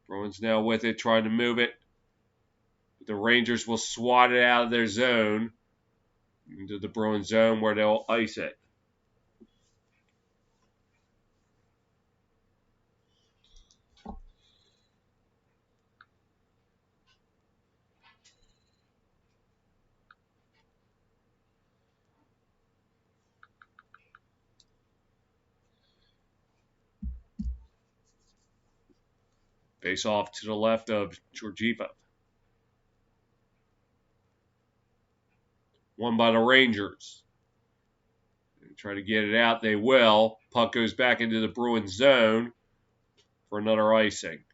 Bruins now with it, trying to move it. The Rangers will swat it out of their zone into the Bruins zone where they'll ice it. Face off to the left of Georgieva. Won by the Rangers. They try to get it out. They will. Puck goes back into the Bruins zone for another icing.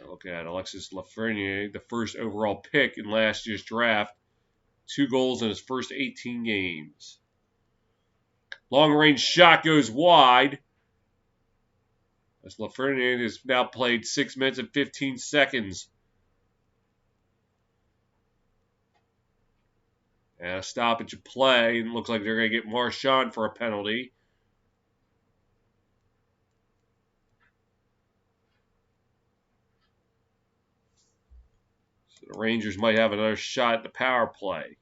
Look at Alexis Lafreniere, the first overall pick in last year's draft. 2 goals in his first 18 games. Long range shot goes wide. As Lafreniere has now played 6 minutes and 15 seconds. And a stoppage of play. And looks like they're going to get Marchand for a penalty. So the Rangers might have another shot at the power play.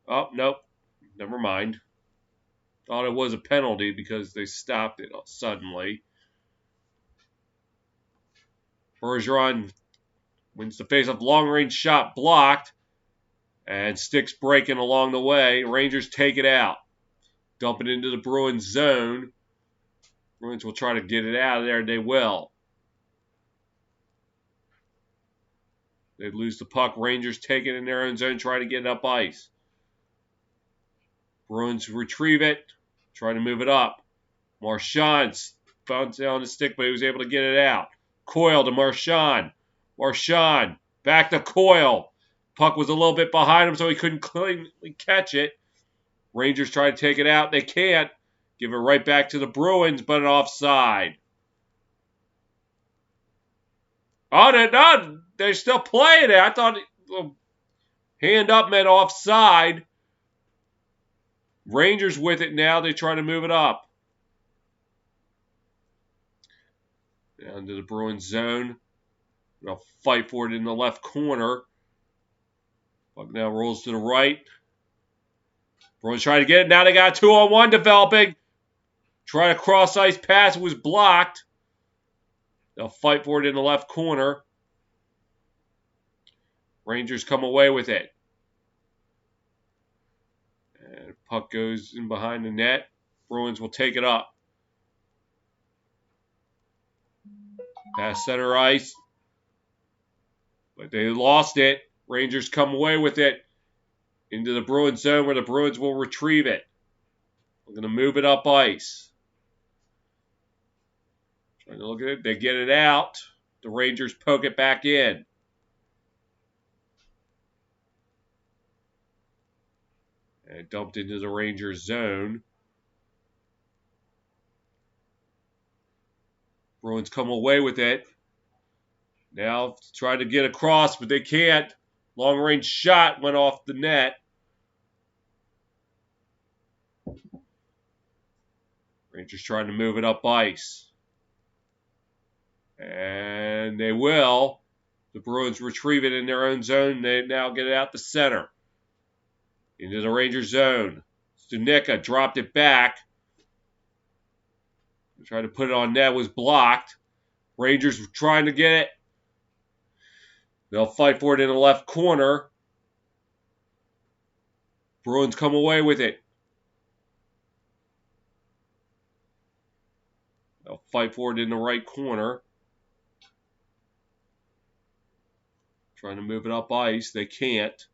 Oh, nope. Never mind. Thought it was a penalty because they stopped it suddenly. Bergeron wins the face-off. Long-range shot blocked. And sticks breaking along the way. Rangers take it out. Dump it into the Bruins zone. Bruins will try to get it out of there. They will. They lose the puck. Rangers take it in their own zone. Try to get it up ice. Bruins retrieve it. Try to move it up. Marchand bounced on the stick, but he was able to get it out. Coyle to Marchand. Marchand back to Coyle. Puck was a little bit behind him, so he couldn't cleanly catch it. Rangers try to take it out. They can't. Give it right back to the Bruins, but an offside. Oh, they're not. They're still playing it. I thought hand up meant offside. Rangers with it now. They try to move it up. Down to the Bruins zone. They'll fight for it in the left corner. Puck now rolls to the right. Bruins try to get it. Now they got a 2-on-1 developing. Try to cross ice pass. It was blocked. They'll fight for it in the left corner. Rangers come away with it. And puck goes in behind the net. Bruins will take it up. Past center ice. But they lost it. Rangers come away with it into the Bruins zone where the Bruins will retrieve it. We're going to move it up ice. Trying to look at it. They get it out. The Rangers poke it back in. And dumped into the Rangers zone. Bruins come away with it. Now try to get across, but they can't. Long range shot went off the net. Rangers trying to move it up ice. And they will. The Bruins retrieve it in their own zone. They now get it out the center. Into the Rangers zone. Stunicka dropped it back. Tried to put it on net. Was blocked. Rangers trying to get it. They'll fight for it in the left corner. Bruins come away with it. They'll fight for it in the right corner. Trying to move it up ice. They can't.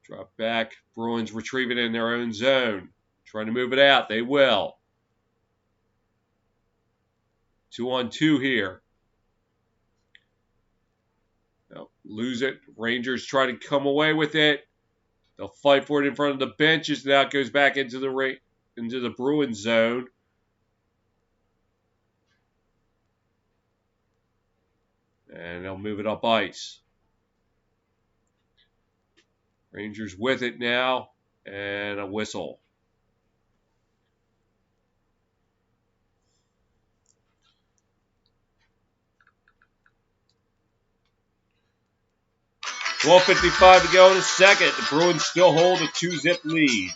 Drop back. Bruins retrieve it in their own zone. Trying to move it out. They will. 2-on-2 here. They'll lose it. Rangers try to come away with it. They'll fight for it in front of the benches. Now it goes back into the Bruins zone. And they'll move it up ice. Rangers with it now. And a whistle. .12:55 to go in the second. The Bruins still hold a 2-zip lead.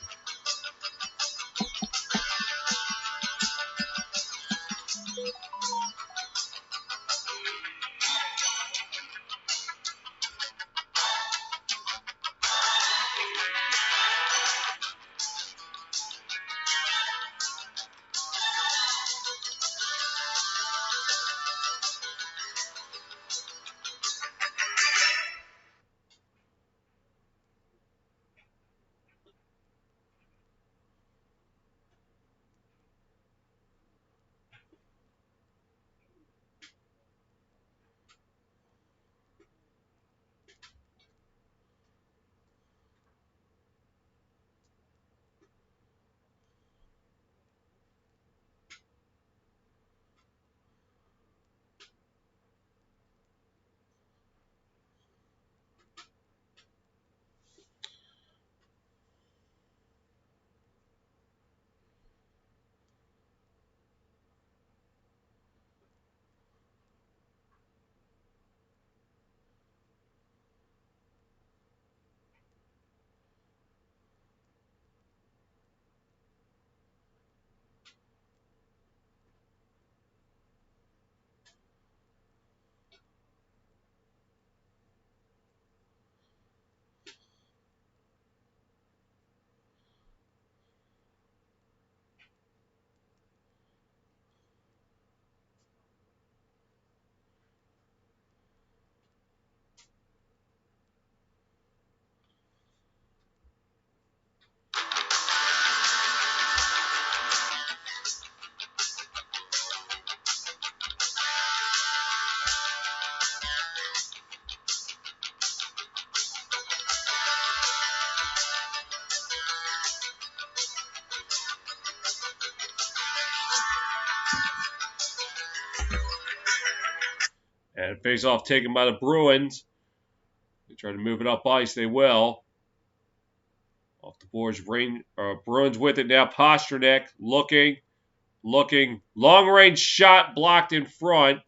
And face-off taken by the Bruins. They try to move it up ice. They will. Off the boards, Bruins with it now. Pastrnak looking. Long-range shot blocked in front.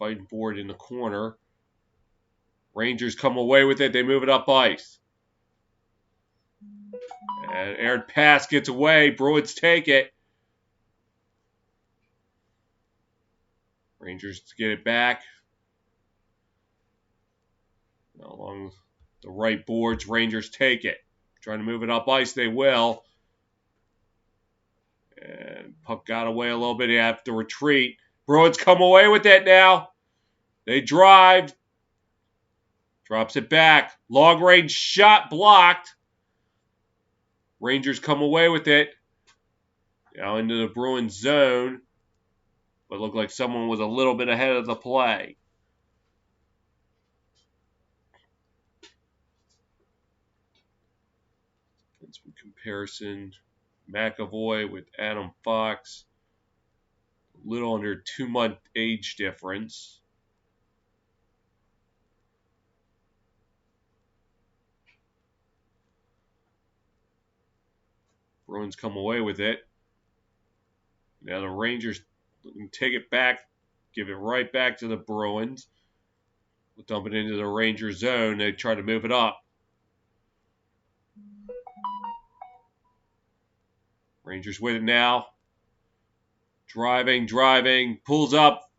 Fighting for it in the corner. Rangers come away with it. They move it up ice. And aired pass gets away. Bruins take it. Rangers get it back. Along the right boards, Rangers take it. Trying to move it up ice, they will. And puck got away a little bit. They have to retreat. Bruins come away with it now. They drive. Drops it back. Long range shot blocked. Rangers come away with it. Now into the Bruins zone. But looked like someone was a little bit ahead of the play. Some comparison. McAvoy with Adam Fox. A little under 2-month age difference. Bruins come away with it. Now the Rangers take it back, give it right back to the Bruins. We'll dump it into the Ranger zone. They try to move it up. Rangers with it now. Driving, pulls up.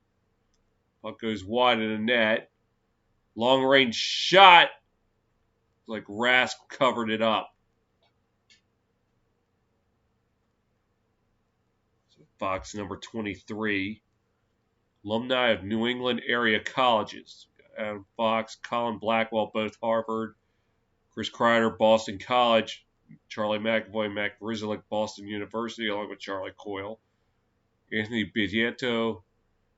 Puck goes wide of the net. Long range shot. Like Rask covered it up. So Fox number 23. Alumni of New England area colleges. Adam Fox, Colin Blackwell, both Harvard. Chris Kreider, Boston College. Charlie McAvoy, Mac Rizalik, Boston University, along with Charlie Coyle. Anthony Biglietto,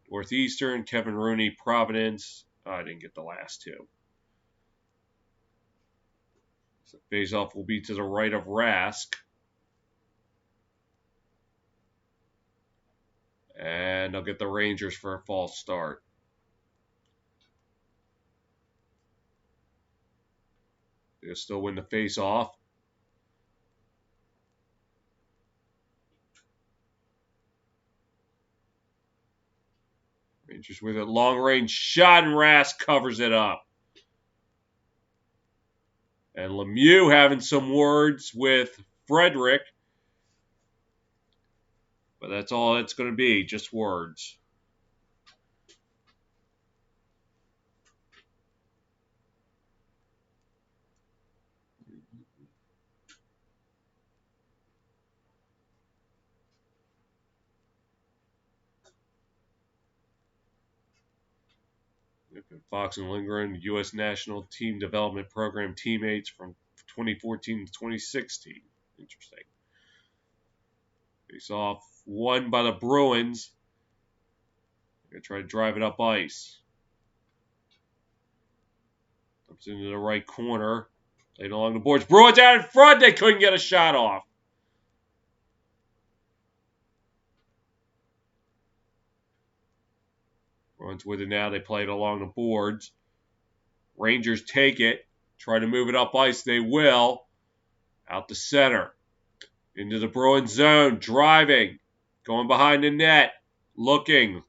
Northeastern. Kevin Rooney, Providence. I didn't get the last two. So face-off will be to the right of Rask. And they'll get the Rangers for a false start. They'll still win the face-off. Rangers with a long-range shot, and Rask covers it up. And Lemieux having some words with Frederick. But that's all it's going to be, just words. Fox and Lindgren, U.S. National Team Development Program teammates from 2014 to 2016. Interesting. Face off won by the Bruins. They're going to try to drive it up ice. Comes into the right corner. Played along the boards. Bruins out in front. They couldn't get a shot off. Bruins with it now. They play it along the boards. Rangers take it. Try to move it up ice. They will. Out the center. Into the Bruins zone. Driving. Going behind the net. Looking.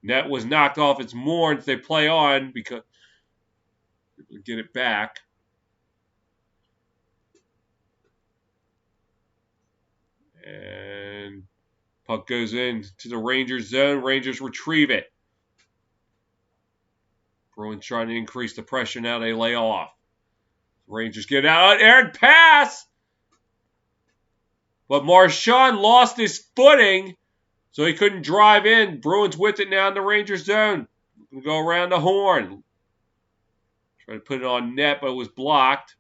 Net was knocked off its moorings. They play on because get it back. And puck goes in to the Rangers zone. Rangers retrieve it. Bruins trying to increase the pressure now. They lay off. Rangers get out. Aaron pass! But Marchand lost his footing, so he couldn't drive in. Bruins with it now in the Rangers zone. Go around the horn. Try to put it on net, but it was blocked.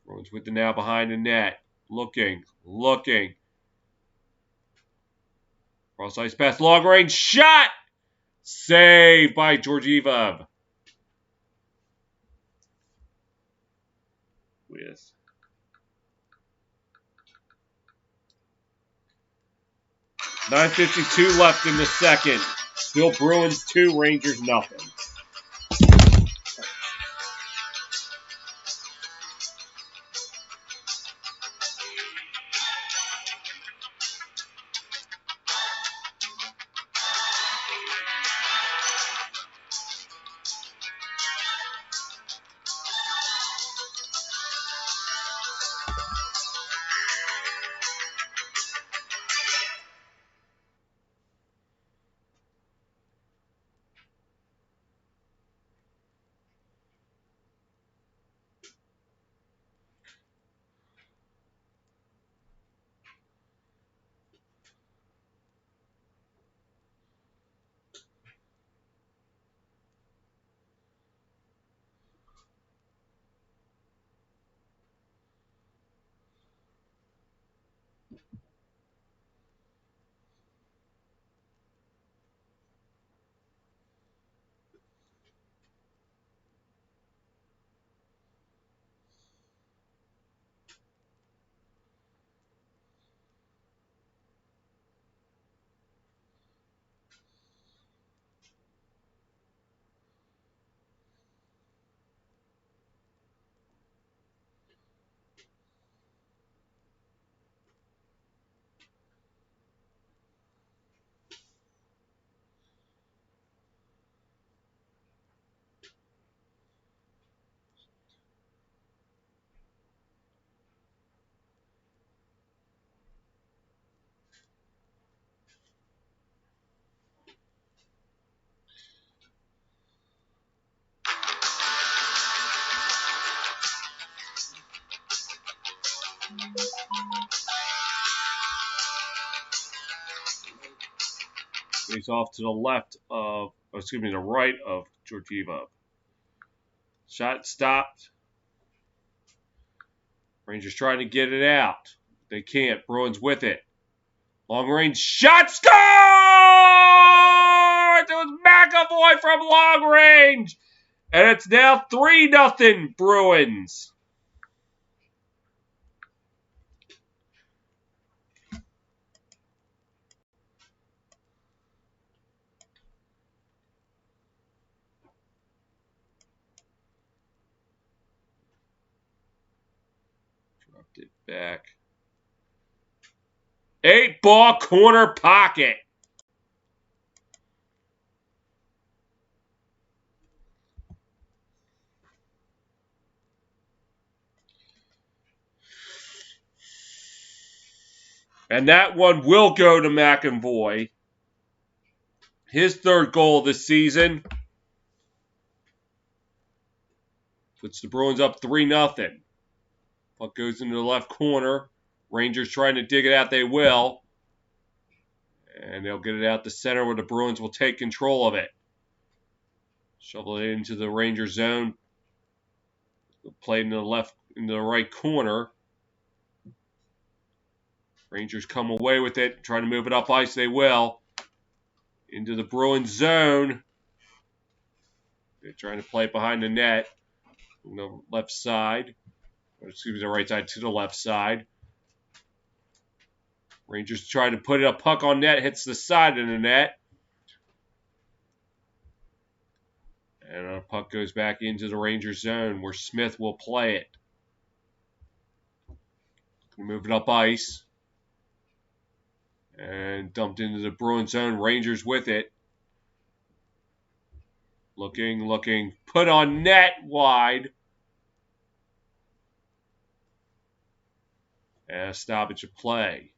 Bruins with it now behind the net. Looking. Cross ice pass, long range shot! Saved by Georgieva. With 9:52 left in the second. Still Bruins 2, Rangers nothing. Face off to the the right of Georgieva. Shot stopped. Rangers trying to get it out. They can't. Bruins with it. Long range shot score! It was McAvoy from long range. And it's now 3-0 Bruins. Dropped it back. 8-ball corner pocket. And that one will go to McAvoy. His third goal this season. Puts the Bruins up 3-0. Puck goes into the left corner. Rangers trying to dig it out. They will. And they'll get it out the center where the Bruins will take control of it. Shovel it into the Ranger zone. Play into the right corner. Rangers come away with it. Trying to move it up ice. They will. Into the Bruins zone. They're trying to play it behind the net. On the left side. Or excuse me, the right side to the left side. Rangers try to put a puck on net. Hits the side of the net. And a puck goes back into the Rangers zone where Smith will play it. Move it up ice. And dumped into the Bruins zone. Rangers with it. Looking. Put on net wide. And a stoppage of play.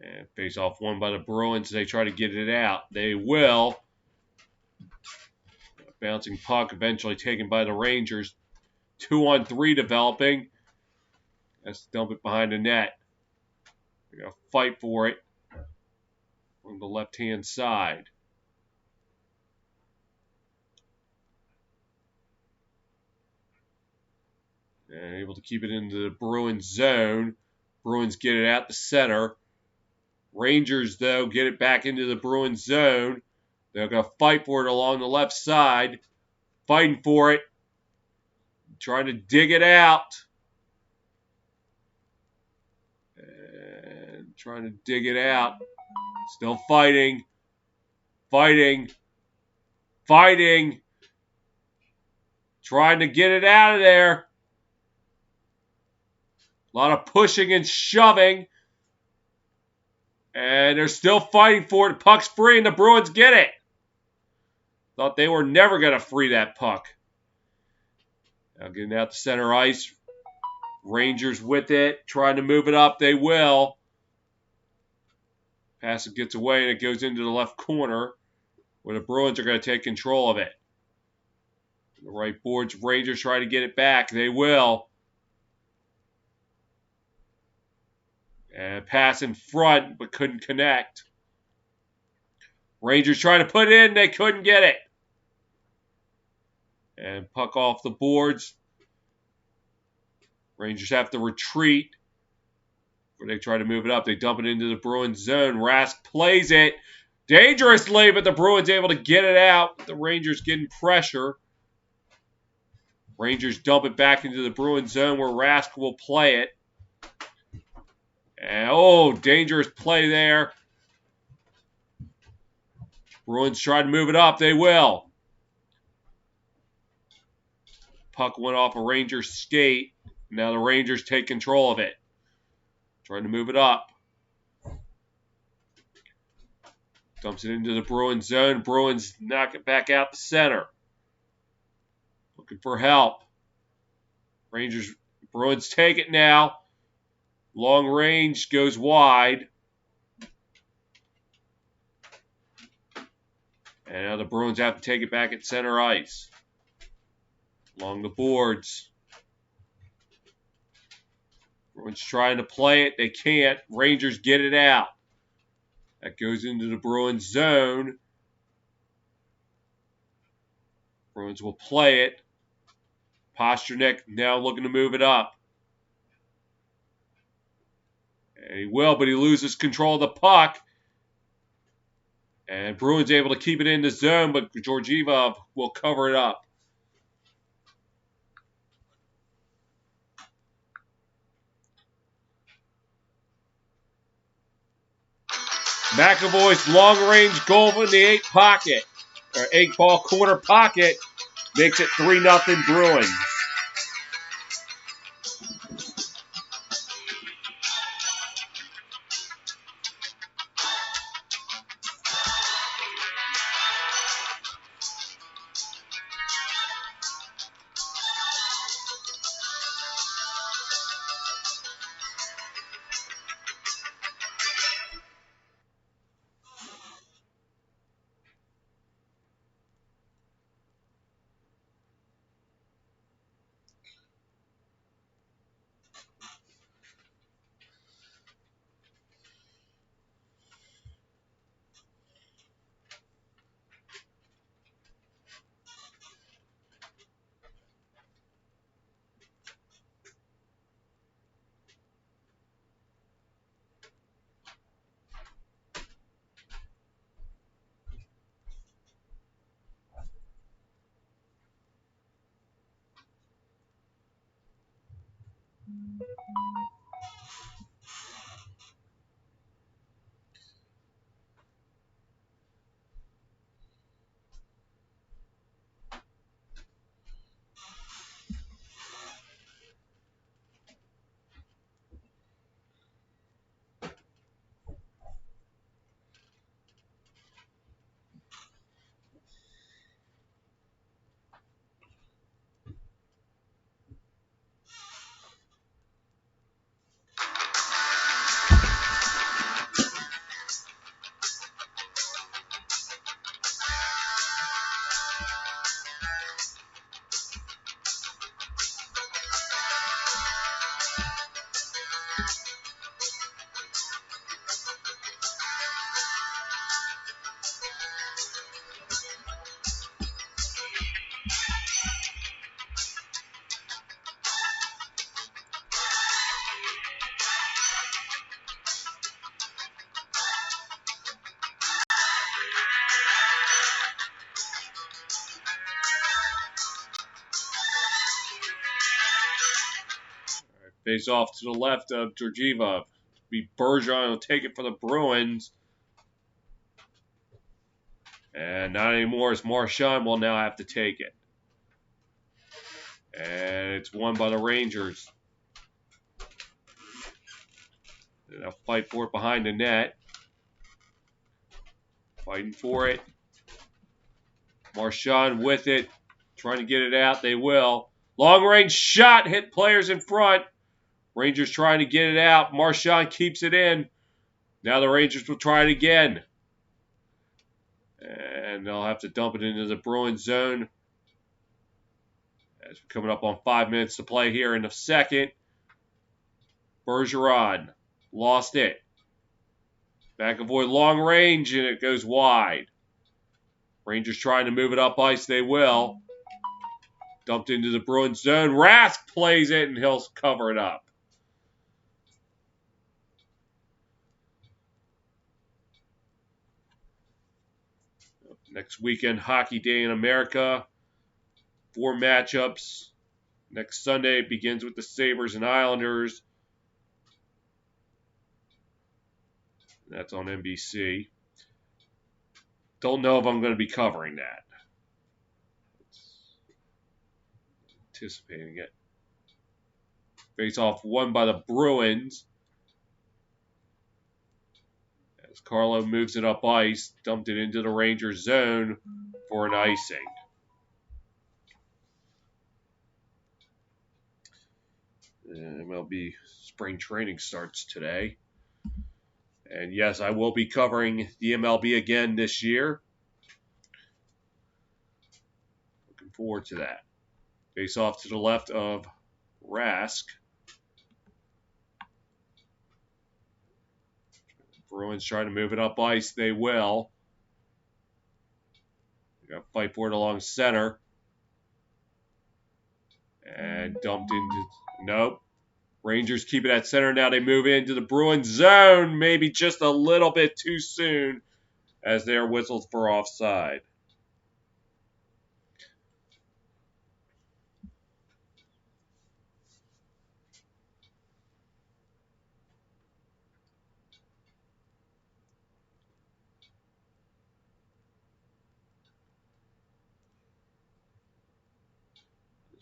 And face off one by the Bruins. They try to get it out. They will. Bouncing puck eventually taken by the Rangers. 2-on-3 developing. Let's dump it behind the net. They're going to fight for it on the left-hand side. And able to keep it into the Bruins zone. Bruins get it out the center. Rangers, though, get it back into the Bruins zone. They're going to fight for it along the left side. Fighting for it. Trying to dig it out. And trying to dig it out. Still fighting. Fighting. Trying to get it out of there. A lot of pushing and shoving. And they're still fighting for it. Puck's free and the Bruins get it. Thought they were never going to free that puck. Now getting out to center ice. Rangers with it. Trying to move it up. They will. Pass it gets away and it goes into the left corner where the Bruins are going to take control of it. The right boards. Rangers try to get it back. They will. And pass in front, but couldn't connect. Rangers trying to put it in. They couldn't get it. And puck off the boards. Rangers have to retreat. Where they try to move it up. They dump it into the Bruins zone. Rask plays it dangerously, but the Bruins able to get it out. The Rangers getting pressure. Rangers dump it back into the Bruins zone where Rask will play it. And, dangerous play there. Bruins try to move it up. They will. Puck went off a Rangers skate. Now the Rangers take control of it. Trying to move it up. Dumps it into the Bruins zone. Bruins knock it back out the center. Looking for help. Bruins take it now. Long range goes wide. And now the Bruins have to take it back at center ice. Along the boards. Bruins trying to play it. They can't. Rangers get it out. That goes into the Bruins zone. Bruins will play it. Pasternak now looking to move it up. And he will, but he loses control of the puck. And Bruins able to keep it in the zone, but Georgieva will cover it up. McAvoy's long-range goal in the 8 pocket, or 8-ball corner pocket, makes it 3-0 Bruins. Face off to the left of Georgieva. Bergeron will take it for the Bruins. And not anymore, as Marchand will now have to take it. And it's won by the Rangers. They'll fight for it behind the net. Fighting for it. Marchand with it. Trying to get it out. They will. Long range shot. Hit players in front. Rangers trying to get it out. Marchand keeps it in. Now the Rangers will try it again. And they'll have to dump it into the Bruins zone. As we're coming up on 5 minutes to play here in the second. Bergeron lost it. McAvoy long range, and it goes wide. Rangers trying to move it up ice. They will. Dumped into the Bruins zone. Rask plays it, and he'll cover it up. Next weekend, Hockey Day in America. 4 matchups. Next Sunday begins with the Sabres and Islanders. That's on NBC. Don't know if I'm going to be covering that. Anticipating it. Face off won by the Bruins. As Carlo moves it up ice, dumped it into the Rangers zone for an icing. MLB spring training starts today. And yes, I will be covering the MLB again this year. Looking forward to that. Face off to the left of Rask. Bruins trying to move it up ice. They will. They got to fight for it along center. And dumped into... Nope. Rangers keep it at center. Now they move into the Bruins zone. Maybe just a little bit too soon. as they are whistled for offside.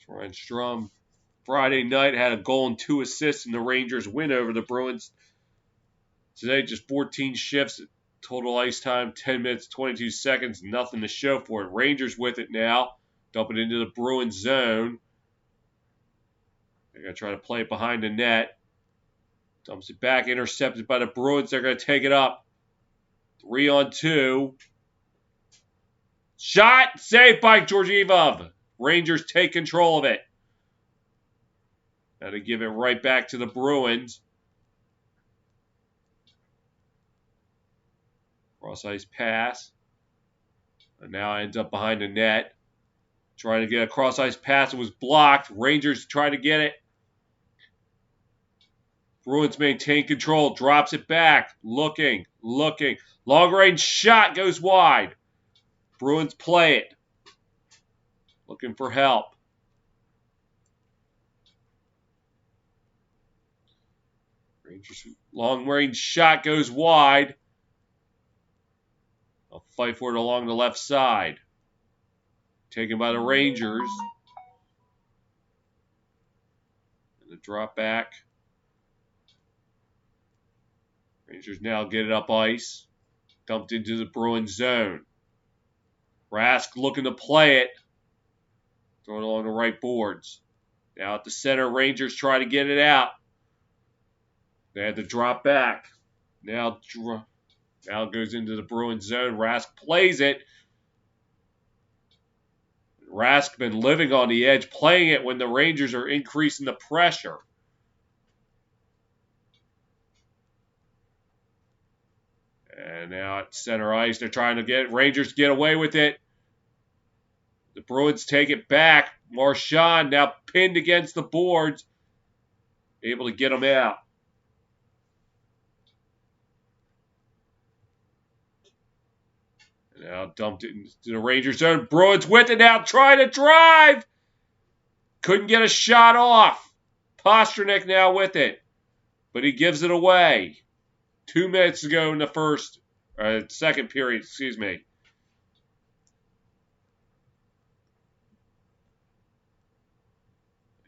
Ryan Strom, Friday night, had a goal and 2 assists in the Rangers' win over the Bruins. Today, just 14 shifts, total ice time, 10 minutes, 22 seconds, nothing to show for it. Rangers with it now, dump it into the Bruins zone. They're going to try to play it behind the net. Dumps it back, intercepted by the Bruins. They're going to take it up. 3-on-2. Shot, saved by Georgieva. Rangers take control of it. Now to give it right back to the Bruins. Cross-ice pass. And now ends up behind the net. Trying to get a cross-ice pass. It was blocked. Rangers try to get it. Bruins maintain control. Drops it back. Looking. Long-range shot goes wide. Bruins play it. Looking for help. Rangers long-range shot goes wide. I'll fight for it along the left side. Taken by the Rangers. And the drop back. Rangers now get it up ice. Dumped into the Bruins zone. Rask looking to play it. Throwing along the right boards. Now at the center, Rangers try to get it out. They had to drop back. Now it goes into the Bruins zone. Rask plays it. Rask been living on the edge, playing it when the Rangers are increasing the pressure. And now at center ice, they're trying to get Rangers get away with it. The Bruins take it back. Marchand now pinned against the boards. Able to get him out. And now dumped it into the Rangers zone. Bruins with it now, trying to drive. Couldn't get a shot off. Pastrnak now with it. But he gives it away. 2 minutes to go in the second period, excuse me.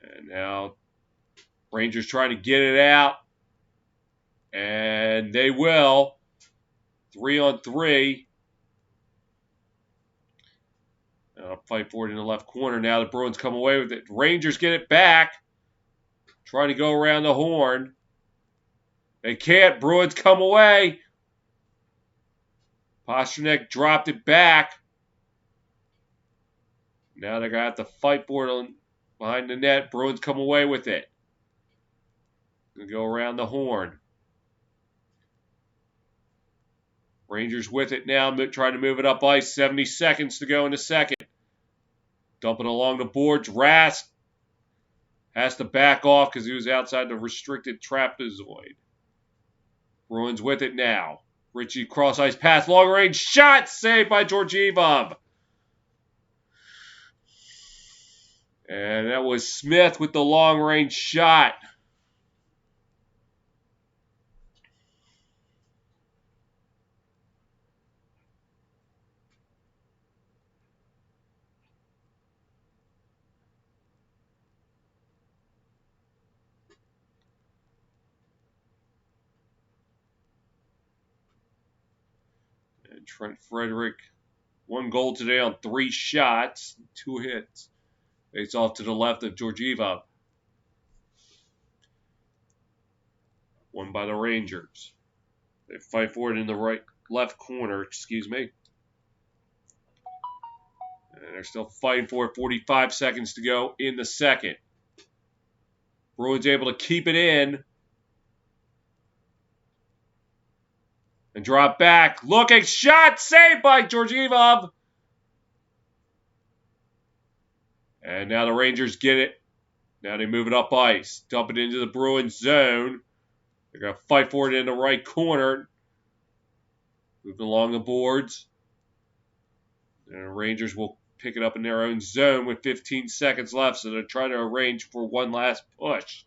And now Rangers trying to get it out. And they will. 3-on-3. Fight for it in the left corner. Now the Bruins come away with it. Rangers get it back. Trying to go around the horn. They can't. Bruins come away. Pastrnak dropped it back. Now they're going to have to fight for it behind the net. Bruins come away with it. Going to go around the horn. Rangers with it now. Trying to move it up ice. 70 seconds to go in the second. Dumping along the boards. Rask has to back off because he was outside the restricted trapezoid. Bruins with it now. Ritchie cross-ice pass. Long-range shot. Saved by Georgieva. And that was Smith with the long-range shot. And Trent Frederick, 1 goal today on 3 shots, 2 hits. It's off to the left of Georgieva. Won by the Rangers. They fight for it in the left corner, excuse me. And they're still fighting for it. 45 seconds to go in the second. Bruins able to keep it in. And drop back. Looking shot. Saved by Georgieva. And now the Rangers get it. Now they move it up ice. Dump it into the Bruins zone. They're going to fight for it in the right corner. Moving along the boards. And the Rangers will pick it up in their own zone with 15 seconds left, so they're trying to arrange for one last push.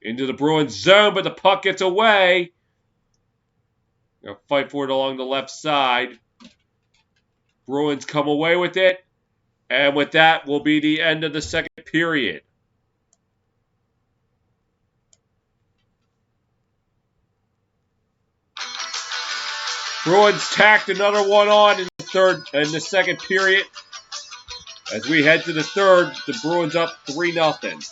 Into the Bruins zone, but the puck gets away. They'll fight for it along the left side. Bruins come away with it. And with that will be the end of the second period. Bruins tacked another one on in the second period. As we head to the third, the Bruins up 3-0.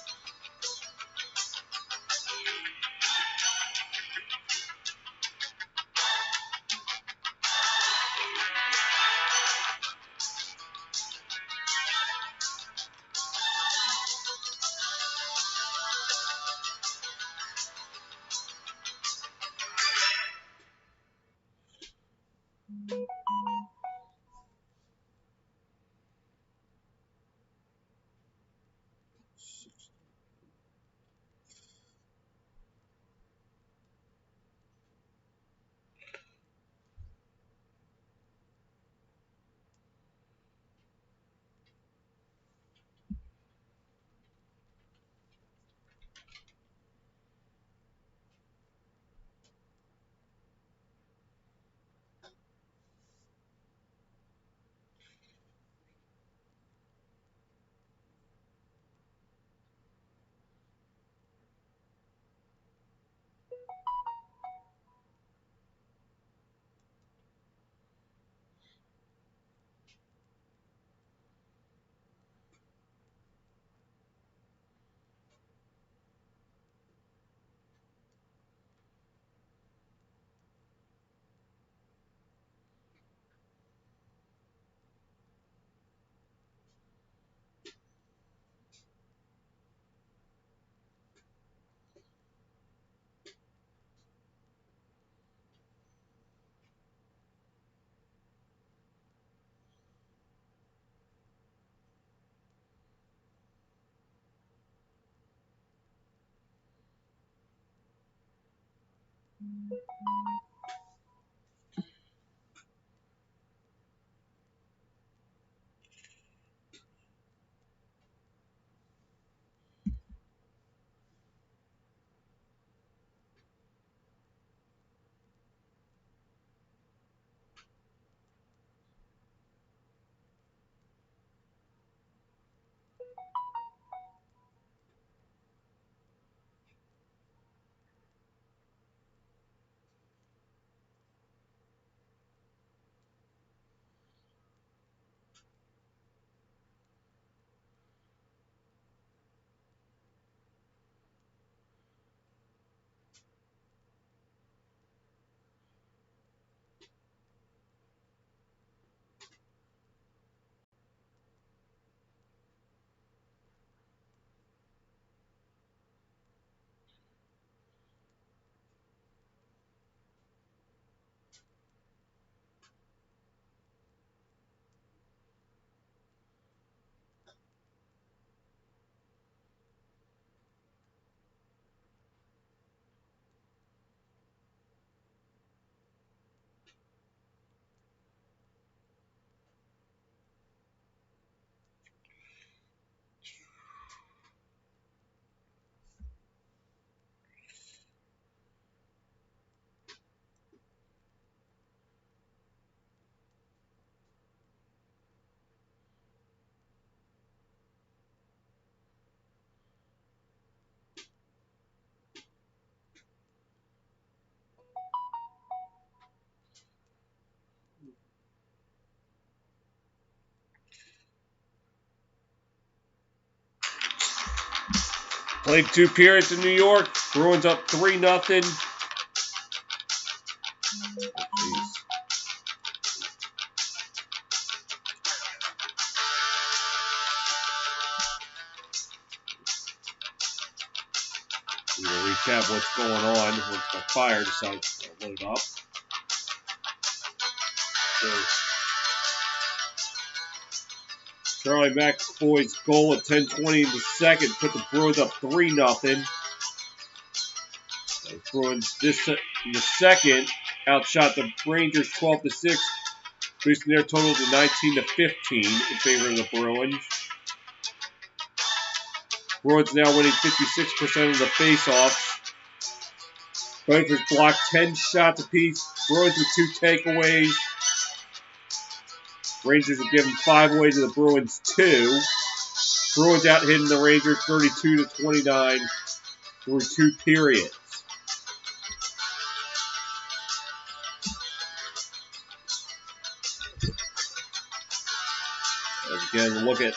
Played 2 periods in New York. Bruins up 3-0. We'll recap what's going on once the Fire decides to load up. So, Charlie McAvoy's goal at 10:20 in the second put the Bruins up 3-0. The Bruins in the second outshot the Rangers 12-6, boosting their total to 19-15 in favor of the Bruins. Bruins now winning 56% of the faceoffs. Rangers blocked 10 shots apiece. Bruins with 2 takeaways. Rangers have given 5 away to the Bruins 2. Bruins out hitting the Rangers 32-29 through 2 periods. As again, look at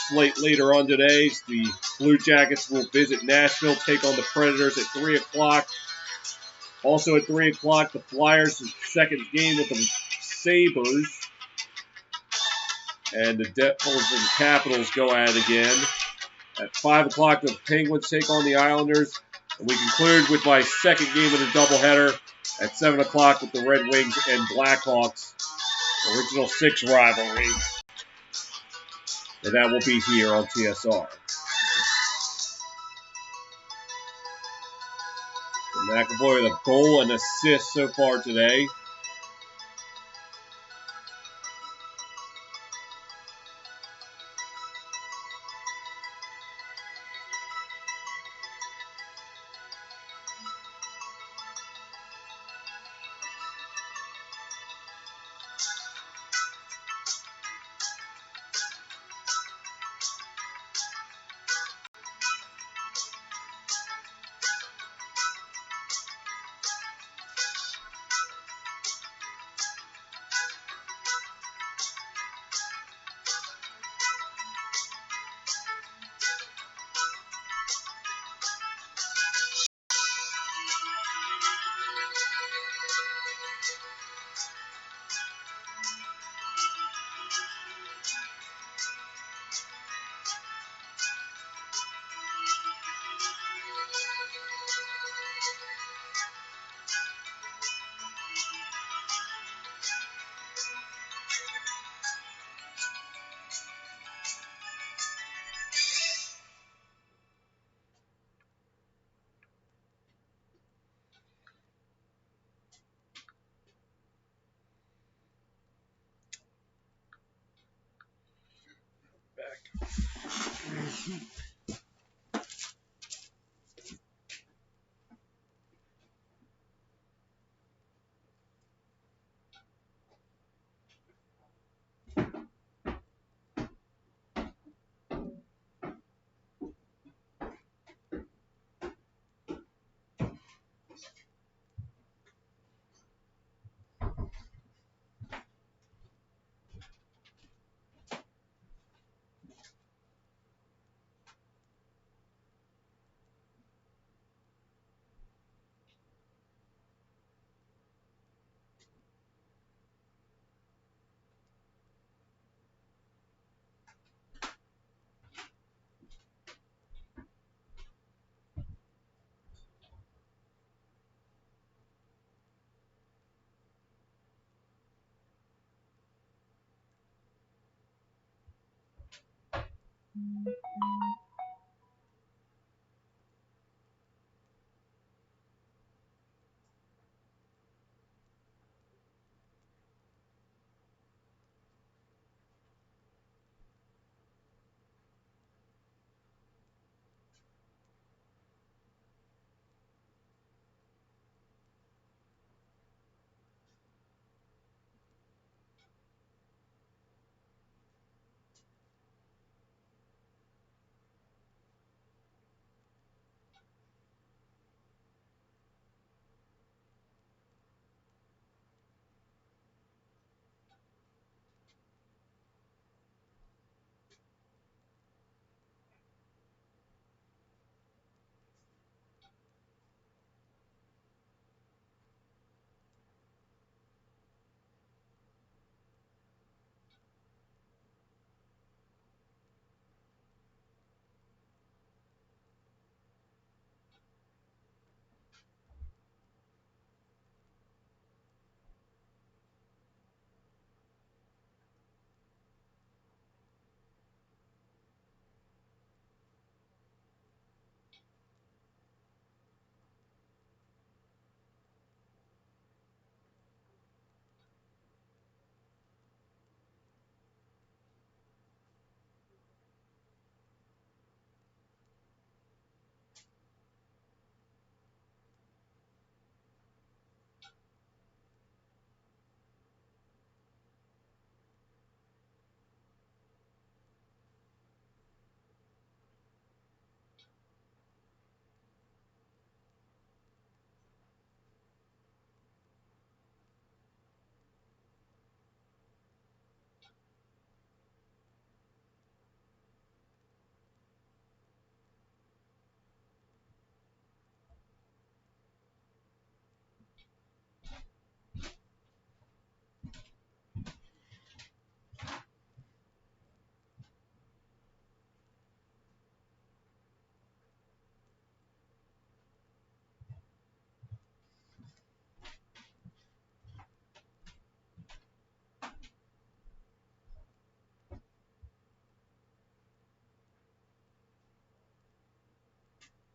slate later on today. The Blue Jackets will visit Nashville, take on the Predators at 3 o'clock. Also at 3 o'clock, the Flyers' second game with the Sabres. And the Devils and Capitals go at it again. At 5 o'clock, the Penguins take on the Islanders. And we conclude with my second game of the doubleheader at 7 o'clock with the Red Wings and Blackhawks. Original 6 rivalry. And that will be here on TSR. So McAvoy with a goal and assist so far today.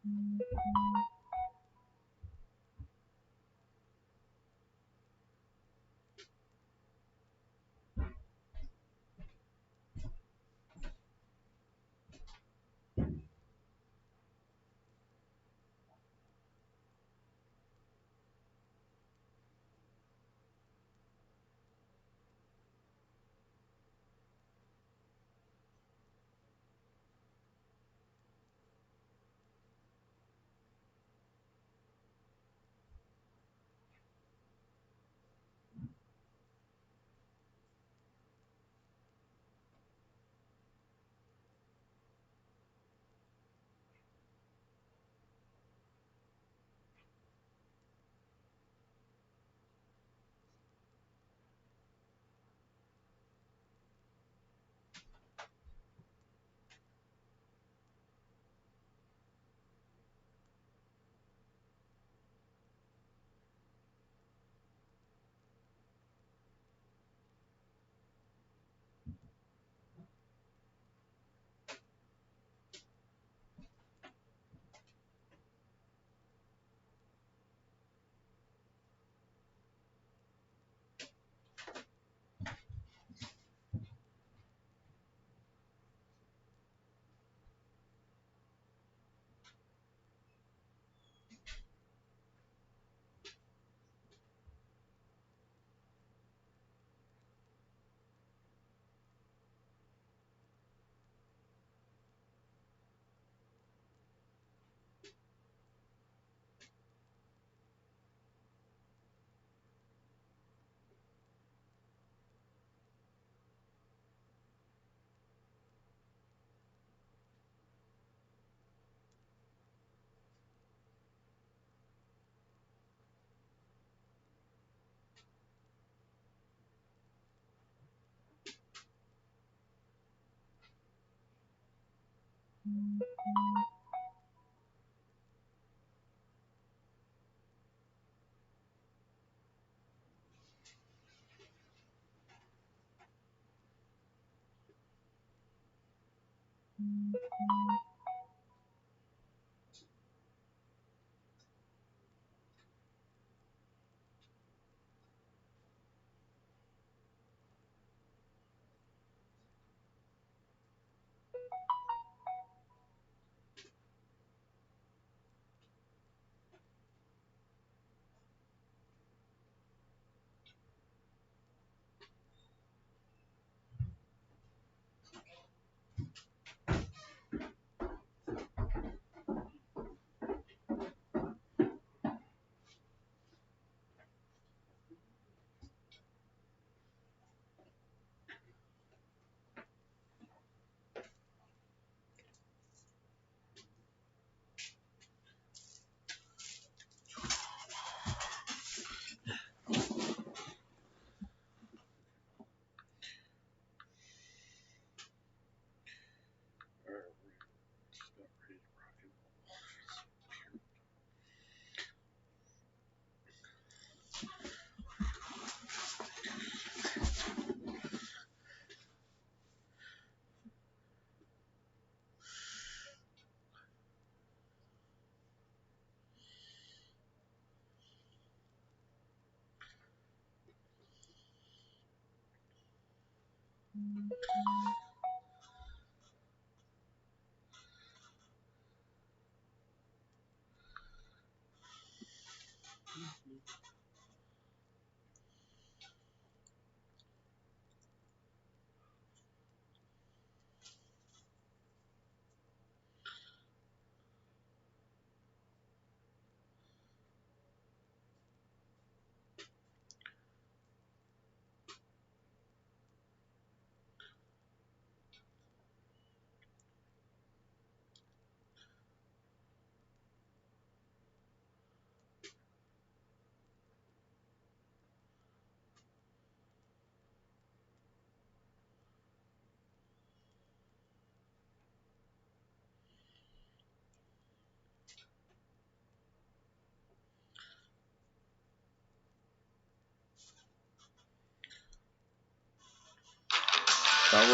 About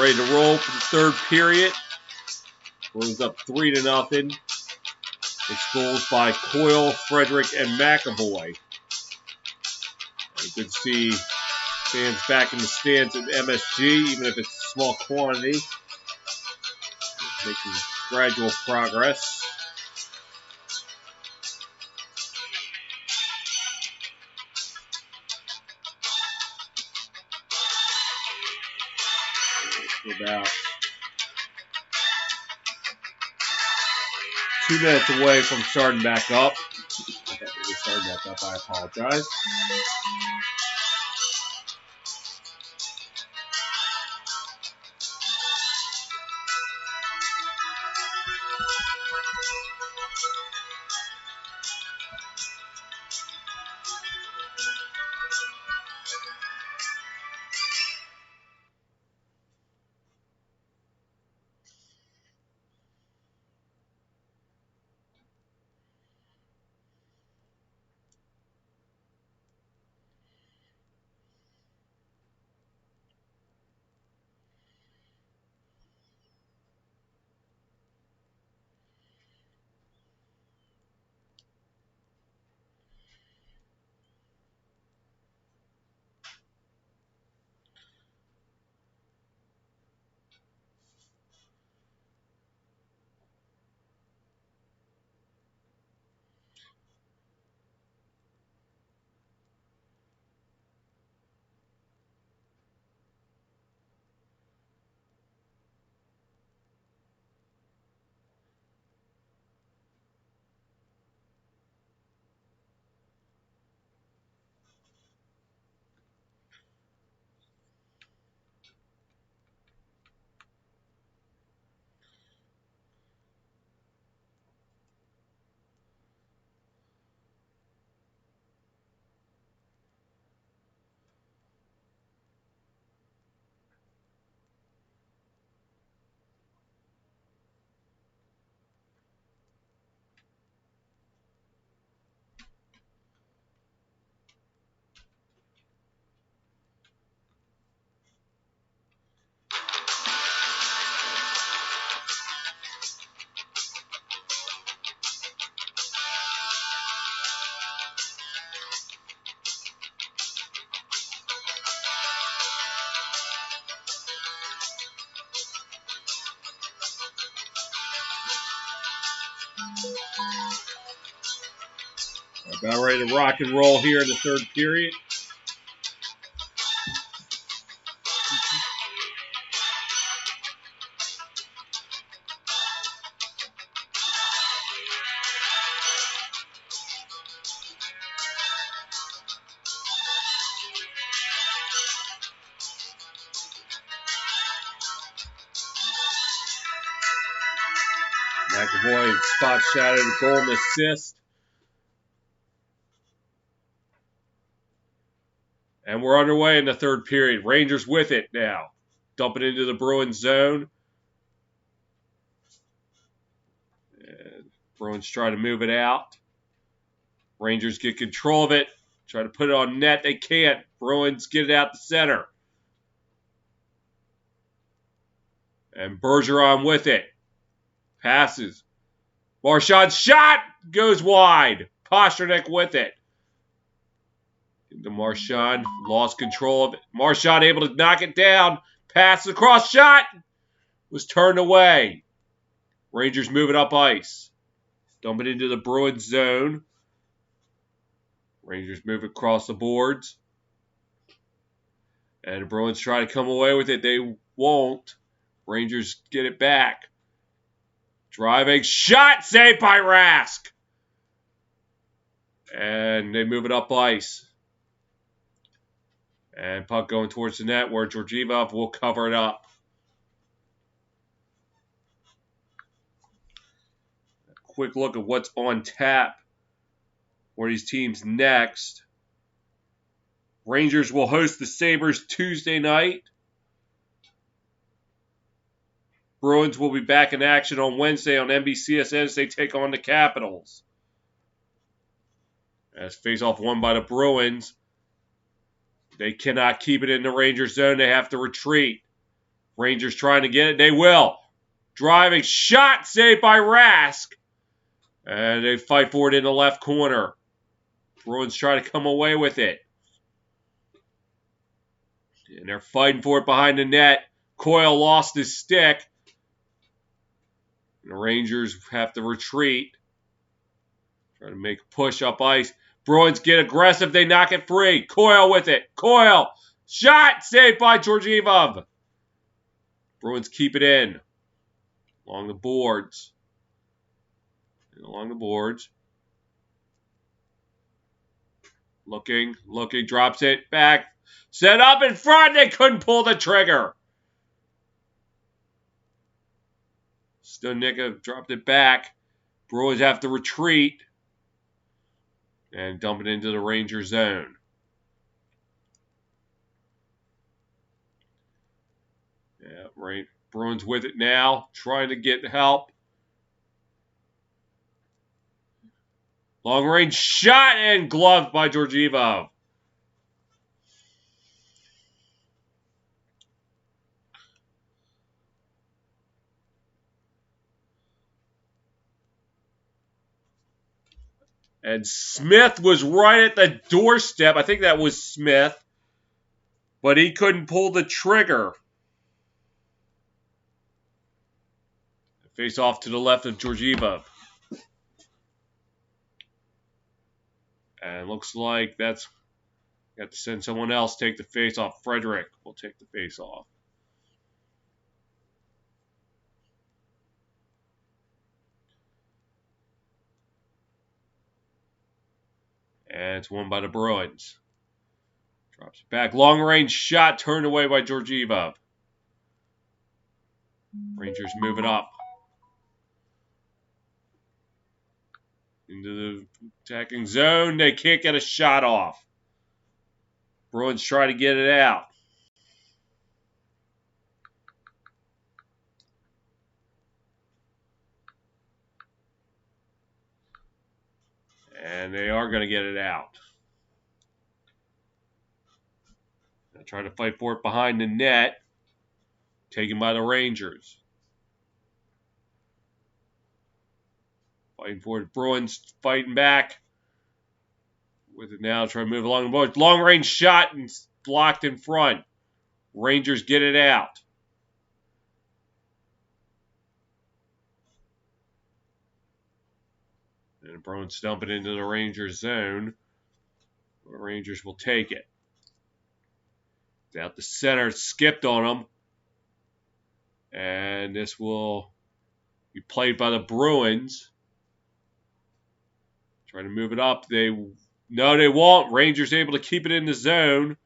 ready to roll for the third period. Bruins up 3-0. It's goals by Coyle, Frederick, and McAvoy. And good to see fans back in the stands at MSG, even if it's a small quantity. Making gradual progress. About 2 minutes away from starting back up. I thought we were starting back up. I apologize. About ready to rock and roll here in the third period. McAvoy spot shot at a goal and assist. And we're underway in the third period. Rangers with it now. Dumping into the Bruins zone. And Bruins try to move it out. Rangers get control of it. Try to put it on net. They can't. Bruins get it out the center. And Bergeron with it. Passes. Marchand's shot goes wide. Pasternak with it. The Marchand lost control of it. Marchand able to knock it down. Passes across. Shot was turned away. Rangers moving up ice. Dump it into the Bruins zone. Rangers move across the boards. And the Bruins try to come away with it. They won't. Rangers get it back. Driving. Shot saved by Rask. And they move it up ice. And puck going towards the net where Georgieva will cover it up. Quick look at what's on tap for these teams next. Rangers will host the Sabres Tuesday night. Bruins will be back in action on Wednesday on NBCSN as they take on the Capitals. As face-off won by the Bruins. They cannot keep it in the Rangers zone. They have to retreat. Rangers trying to get it. They will. Driving. Shot saved by Rask. And they fight for it in the left corner. Bruins try to come away with it. And they're fighting for it behind the net. Coyle lost his stick. And the Rangers have to retreat. Try to make a push up ice. Bruins get aggressive. They knock it free. Coyle with it. Coyle. Shot. Saved by Georgieva. Bruins keep it in. Along the boards. Looking. Drops it. Back. Set up in front. They couldn't pull the trigger. Studnicka dropped it back. Bruins have to retreat. And dump it into the Ranger zone. Yeah, right. Bruins with it now. Trying to get help. Long range shot and gloved by Georgieva. And Smith was right at the doorstep. I think that was Smith. But he couldn't pull the trigger. Face off to the left of Georgieva. And looks like that's got to send someone else take the face off. Frederick will take the face off. And it's won by the Bruins. Drops it back. Long range shot turned away by Georgieva. Rangers moving up. Into the attacking zone. They can't get a shot off. Bruins try to get it out. And they are going to get it out. They'll try to fight for it behind the net. Taken by the Rangers. Fighting for it. Bruins fighting back. With it now, try to move along the board. Long range shot and blocked in front. Rangers get it out. And the Bruins dump it into the Rangers zone. The Rangers will take it. It's out the center. Skipped on them. And this will be played by the Bruins. Trying to move it up. No, they won't. Rangers able to keep it in the zone.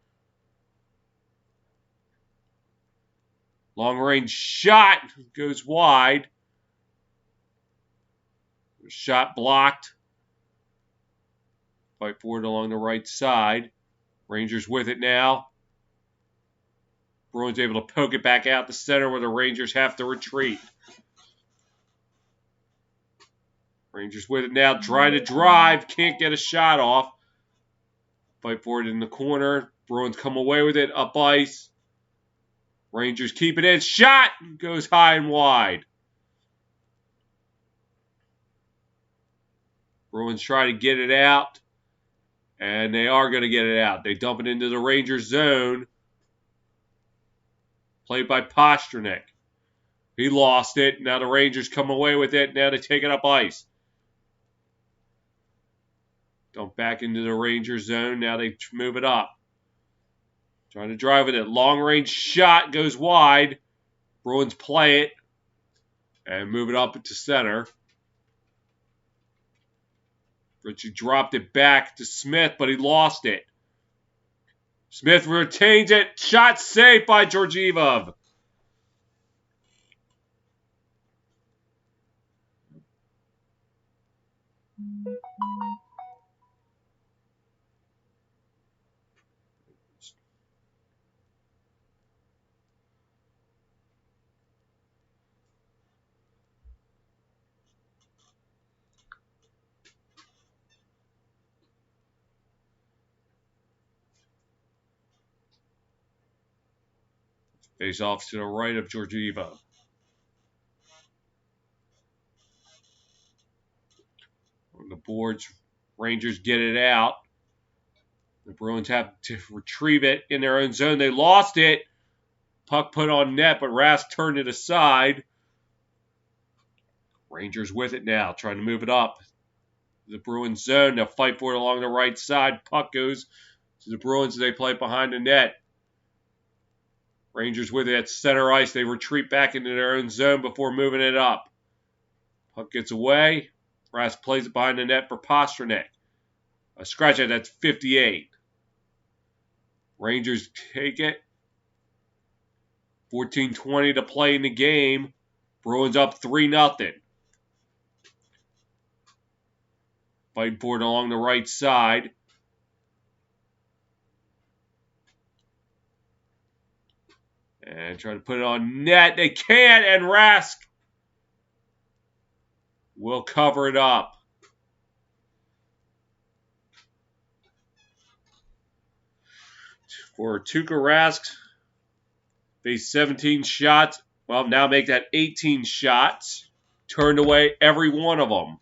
Long range shot goes wide. Shot blocked. Fight for it along the right side. Rangers with it now. Bruins able to poke it back out the center where the Rangers have to retreat. Rangers with it now. Trying to drive. Can't get a shot off. Fight for it in the corner. Bruins come away with it. Up ice. Rangers keep it in. Shot goes high and wide. Bruins try to get it out. And they are going to get it out. They dump it into the Rangers zone. Played by Pastrnak. He lost it. Now the Rangers come away with it. Now they take it up ice. Dump back into the Rangers zone. Now they move it up. Trying to drive with it. Long range shot goes wide. Bruins play it. And move it up to center. Richie dropped it back to Smith, but he lost it. Smith retains it. Shot saved by Georgieva. Face off to the right of Georgieva. boards. Rangers get it out. The Bruins have to retrieve it in their own zone. They lost it. Puck put on net, but Rask turned it aside. Rangers with it now, trying to move it up. The Bruins zone. They'll fight for it along the right side. Puck goes to the Bruins. They play behind the net. Rangers with it at center ice. They retreat back into their own zone before moving it up. Puck gets away. Rask plays it behind the net for Pastrnak. A scratch at that's 58. Rangers take it. 14:20 to play in the game. Bruins up 3-0. Fighting for it along the right side. And try to put it on net. They can't, and Rask will cover it up. For Tuukka Rask, faced 17 shots. Well, now make that 18 shots. Turned away every one of them.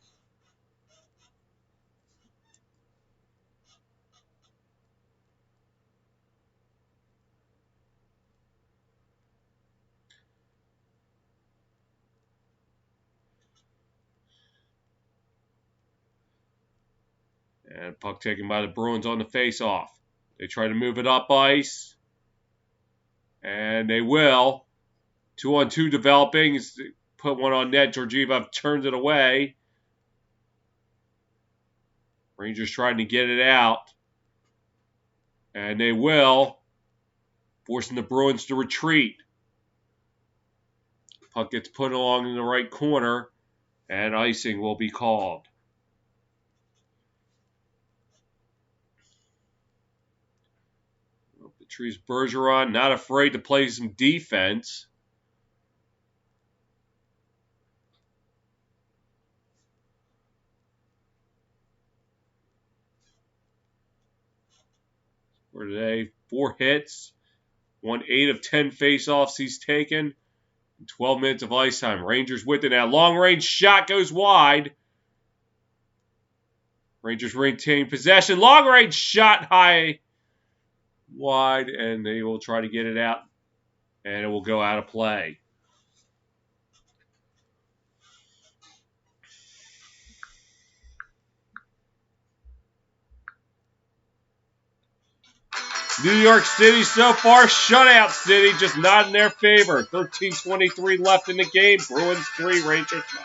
And puck taken by the Bruins on the face-off. They try to move it up ice. And they will. 2-on-2 developing. Put one on net. Georgiev turns it away. Rangers trying to get it out. And they will. Forcing the Bruins to retreat. Puck gets put along in the right corner. And icing will be called. Patrice Bergeron not afraid to play some defense. For today, 4 hits, won 8 of 10 faceoffs he's taken, 12 minutes of ice time. Rangers with it now. Long range shot goes wide. Rangers retain possession. Long range shot high, wide, and they will try to get it out, and it will go out of play. New York City so far, shutout city, just not in their favor. 13:23 left in the game. Bruins 3, Rangers 0.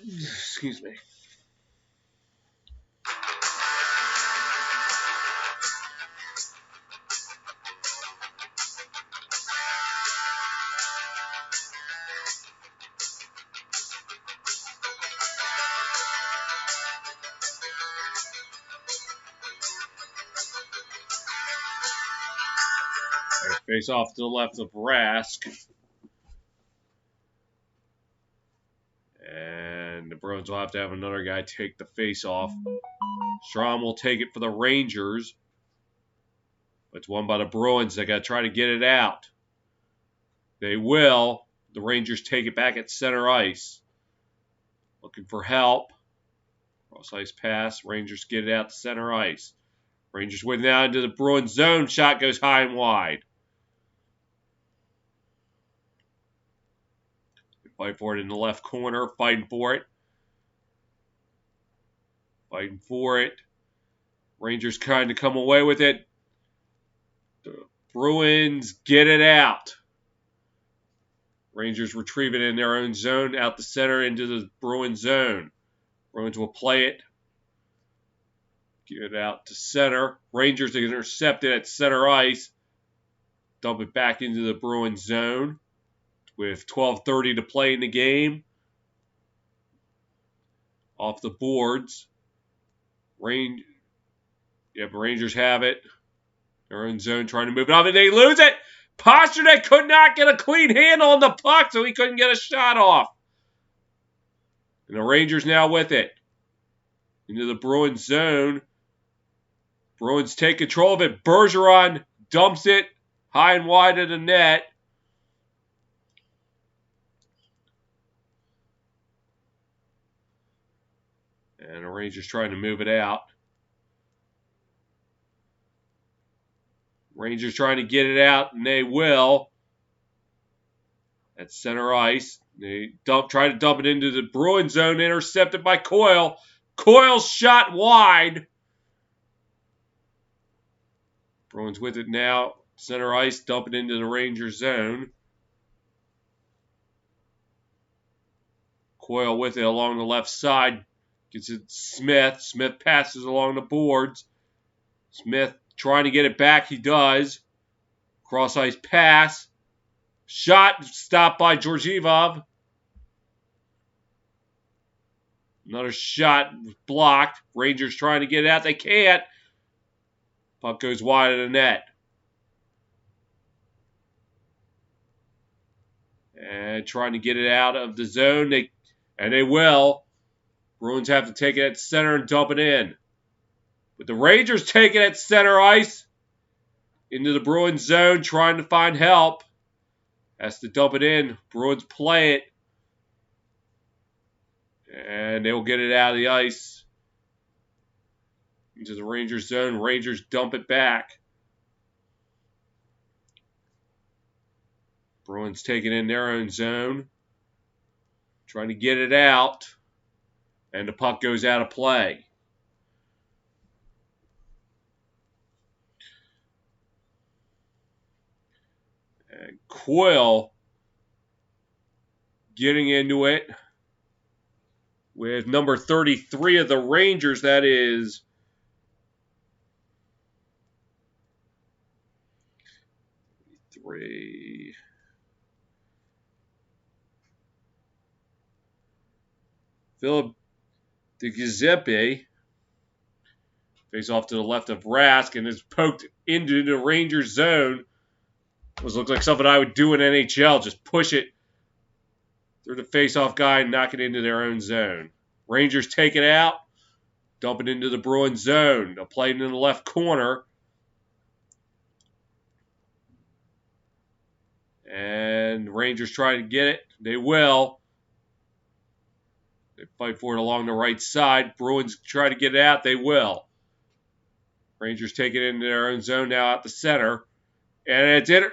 Excuse me. Face off to the left of Rask. And the Bruins will have to have another guy take the face off. Strom will take it for the Rangers. It's won by the Bruins. They got to try to get it out. They will. The Rangers take it back at center ice. Looking for help. Cross ice pass. Rangers get it out to center ice. Rangers win now into the Bruins zone. Shot goes high and wide. They fight for it in the left corner. Fighting for it. Fighting for it. Rangers trying to come away with it. The Bruins get it out. Rangers retrieve it in their own zone, out the center into the Bruins zone. Bruins will play it. Get it out to center. Rangers intercept it at center ice. Dump it back into the Bruins zone with 12:30 to play in the game. Off the boards. Rangers have it. Their own zone trying to move it up, and they lose it. Pastrnak could not get a clean handle on the puck, so he couldn't get a shot off. And the Rangers now with it. Into the Bruins zone. Bruins take control of it. Bergeron dumps it high and wide of the net. And the Rangers trying to move it out. Rangers trying to get it out, and they will. At center ice. They try to dump it into the Bruins zone, intercepted by Coyle. Coyle's shot wide. Bruins with it now. Center ice, dump it into the Rangers zone. Coyle with it along the left side. Gets it Smith. Smith passes along the boards. Smith trying to get it back. He does. Cross ice pass. Shot stopped by Georgieva. Another shot blocked. Rangers trying to get it out. They can't. Puck goes wide of the net. And trying to get it out of the zone. They will. Bruins have to take it at center and dump it in. But the Rangers take it at center ice. Into the Bruins zone, trying to find help. Has to dump it in. Bruins play it. And they will get it out of the ice. Into the Rangers zone. Rangers dump it back. Bruins take it in their own zone. Trying to get it out. And the puck goes out of play. And Coyle getting into it with number 33 of the Rangers. That is Philip DeGiuseppe. Face off to the left of Rask and is poked into the Rangers zone. This looks like something I would do in NHL. Just push it through the face-off guy and knock it into their own zone. Rangers take it out. Dump it into the Bruins zone. They'll play it in the left corner. And Rangers try to get it. They will. They fight for it along the right side. Bruins try to get it out. They will. Rangers take it into their own zone now at the center. And it's in.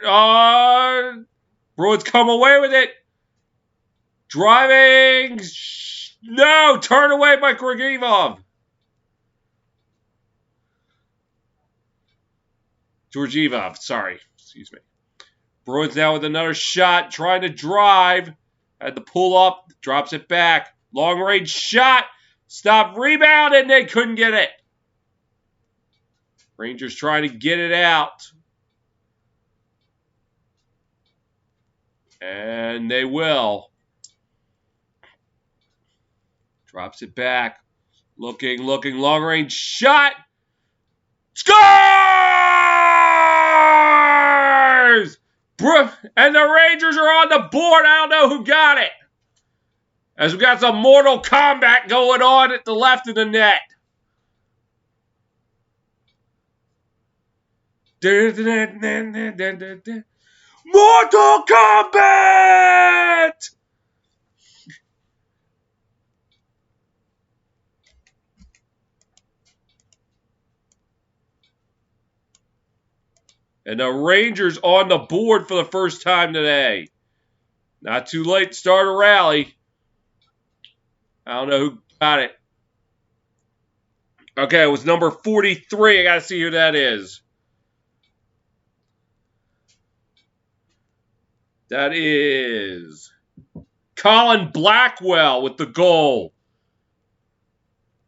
Bruins come away with it. Driving. No, turn away by Georgieva, sorry. Excuse me. Bruins now with another shot. Trying to drive. Had to pull up. Drops it back. Long range shot. Stop, rebound, and they couldn't get it. Rangers trying to get it out. And they will. Drops it back. Looking. Long range shot. Scores! And the Rangers are on the board. I don't know who got it. As we got some Mortal Kombat going on at the left of the net. Mortal Kombat! And the Rangers on the board for the first time today. Not too late to start a rally. I don't know who got it. Okay, it was number 43. I got to see who that is. That is Colin Blackwell with the goal.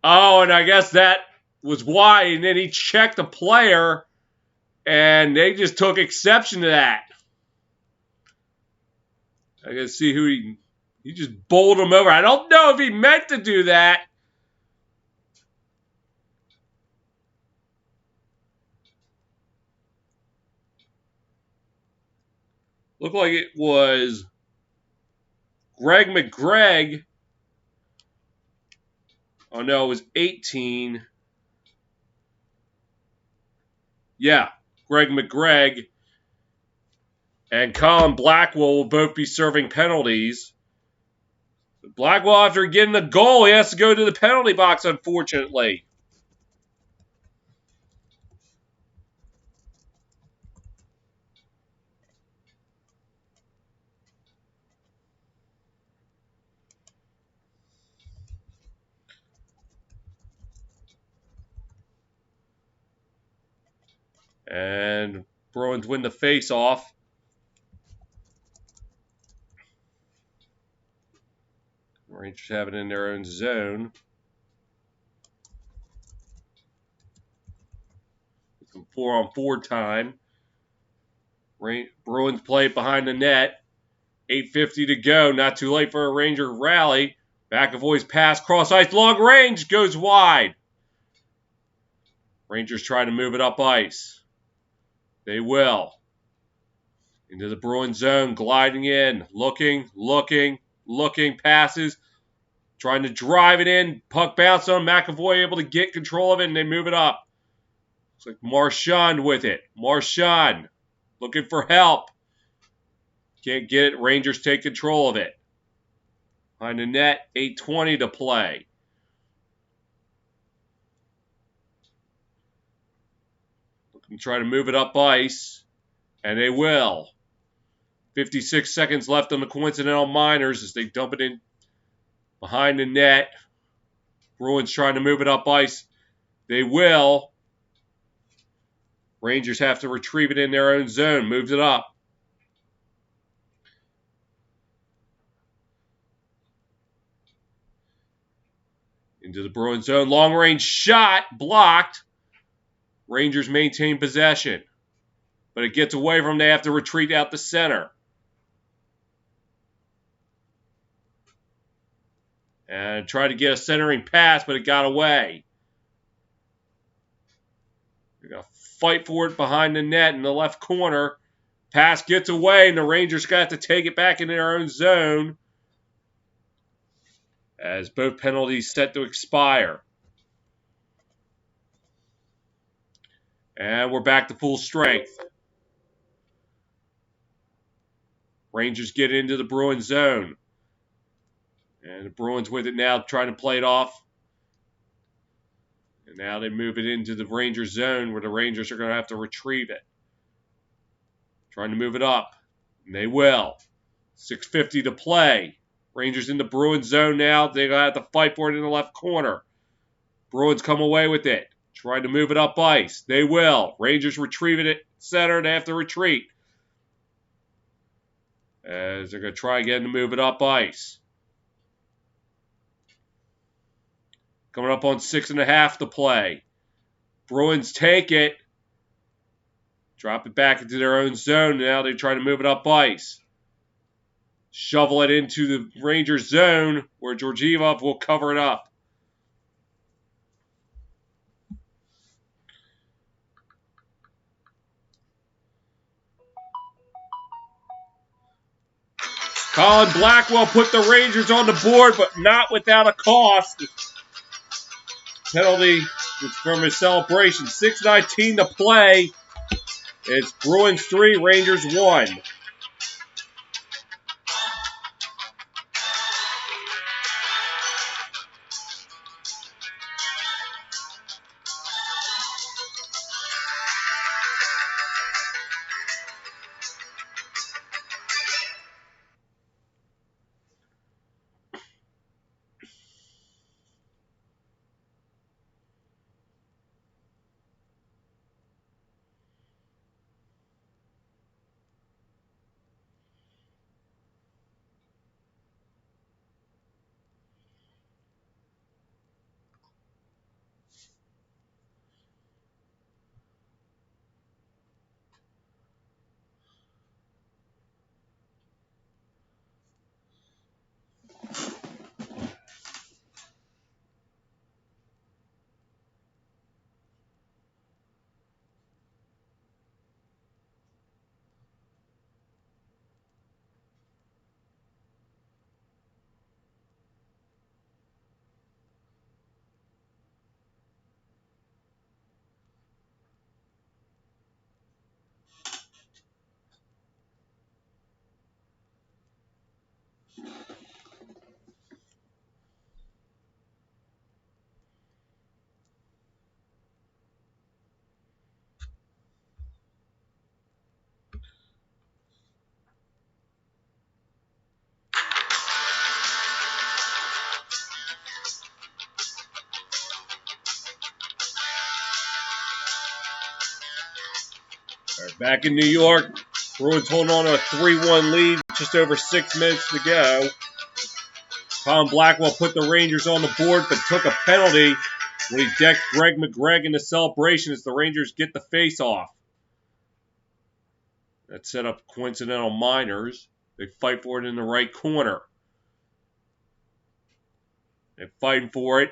Oh, and I guess that was why. And then he checked the player, and they just took exception to that. I got to see who he just bowled him over. I don't know if he meant to do that. Looked like it was Greg McGregg. Oh, no, it was 18. Yeah, Greg McGregg and Colin Blackwell will both be serving penalties. Blackwell, after getting the goal, he has to go to the penalty box, unfortunately. And Bruins win the face-off. Rangers have it in their own zone. Some 4-on-4 time. Bruins play behind the net. 8:50 to go. Not too late for a Ranger rally. McAvoy's pass, cross ice, long range, goes wide. Rangers try to move it up ice. They will. Into the Bruins zone, gliding in, looking, passes, trying to drive it in. Puck bounce on McAvoy, able to get control of it, and they move it up. Looks like Marchand with it. Marchand looking for help. Can't get it. Rangers take control of it. Behind the net, 8:20 to play. Looking to try to move it up ice, and they will. 56 seconds left on the coincidental minors as they dump it in behind the net. Bruins trying to move it up ice. They will. Rangers have to retrieve it in their own zone. Moves it up. Into the Bruins zone. Long range shot. Blocked. Rangers maintain possession. But it gets away from them. They have to retreat out the center. And try to get a centering pass, but it got away. They're going to fight for it behind the net in the left corner. Pass gets away, and the Rangers got to take it back in their own zone as both penalties set to expire. And we're back to full strength. Rangers get into the Bruins zone. And the Bruins with it now, trying to play it off. And now they move it into the Rangers zone where the Rangers are going to have to retrieve it. Trying to move it up. And they will. 6:50 to play. Rangers in the Bruins zone now. They're going to have to fight for it in the left corner. Bruins come away with it. Trying to move it up ice. They will. Rangers retrieve it at center. They have to retreat. As they're going to try again to move it up ice. Coming up on 6.5 to play. Bruins take it. Drop it back into their own zone. Now they try to move it up ice. Shovel it into the Rangers zone where Georgieva will cover it up. Colin Blackwell put the Rangers on the board, but not without a cost. Penalty from his celebration. 6:19 to play. It's Bruins 3, Rangers 1. Back in New York, Bruins holding on to a 3-1 lead, just over 6 minutes to go. Colin Blackwell put the Rangers on the board, but took a penalty when he decked Greg McGregor in the celebration as the Rangers get the face-off. That set up coincidental minors. They fight for it in the right corner. They're fighting for it.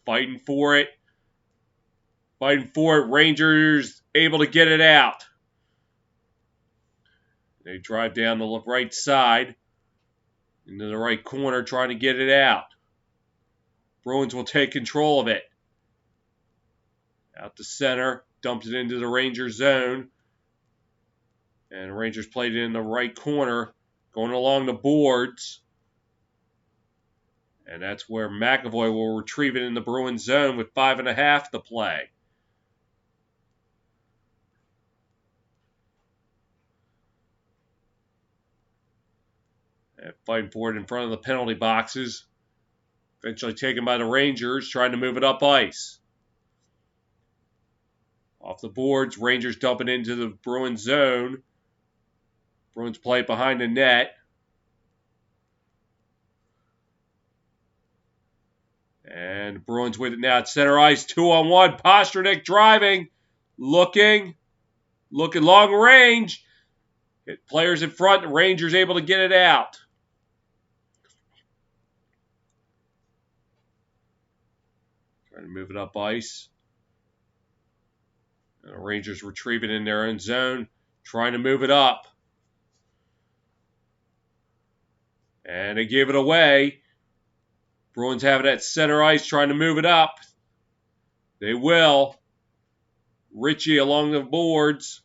Fighting for it. Fighting for it. Rangers able to get it out. They drive down the right side into the right corner trying to get it out. Bruins will take control of it. Out the center. Dumps it into the Rangers zone. And the Rangers played it in the right corner. Going along the boards. And that's where McAvoy will retrieve it in the Bruins zone with 5.5 to play. And fighting for it in front of the penalty boxes. Eventually taken by the Rangers, trying to move it up ice. Off the boards, Rangers dumping into the Bruins zone. Bruins play it behind the net. And the Bruins with it now at center ice, 2-on-1. Pastrnak driving, looking long range. Hit players in front, the Rangers able to get it out. Trying to move it up ice. And the Rangers retrieve it in their own zone, trying to move it up. And they give it away. Bruins have it at center ice, trying to move it up. They will. Ritchie along the boards.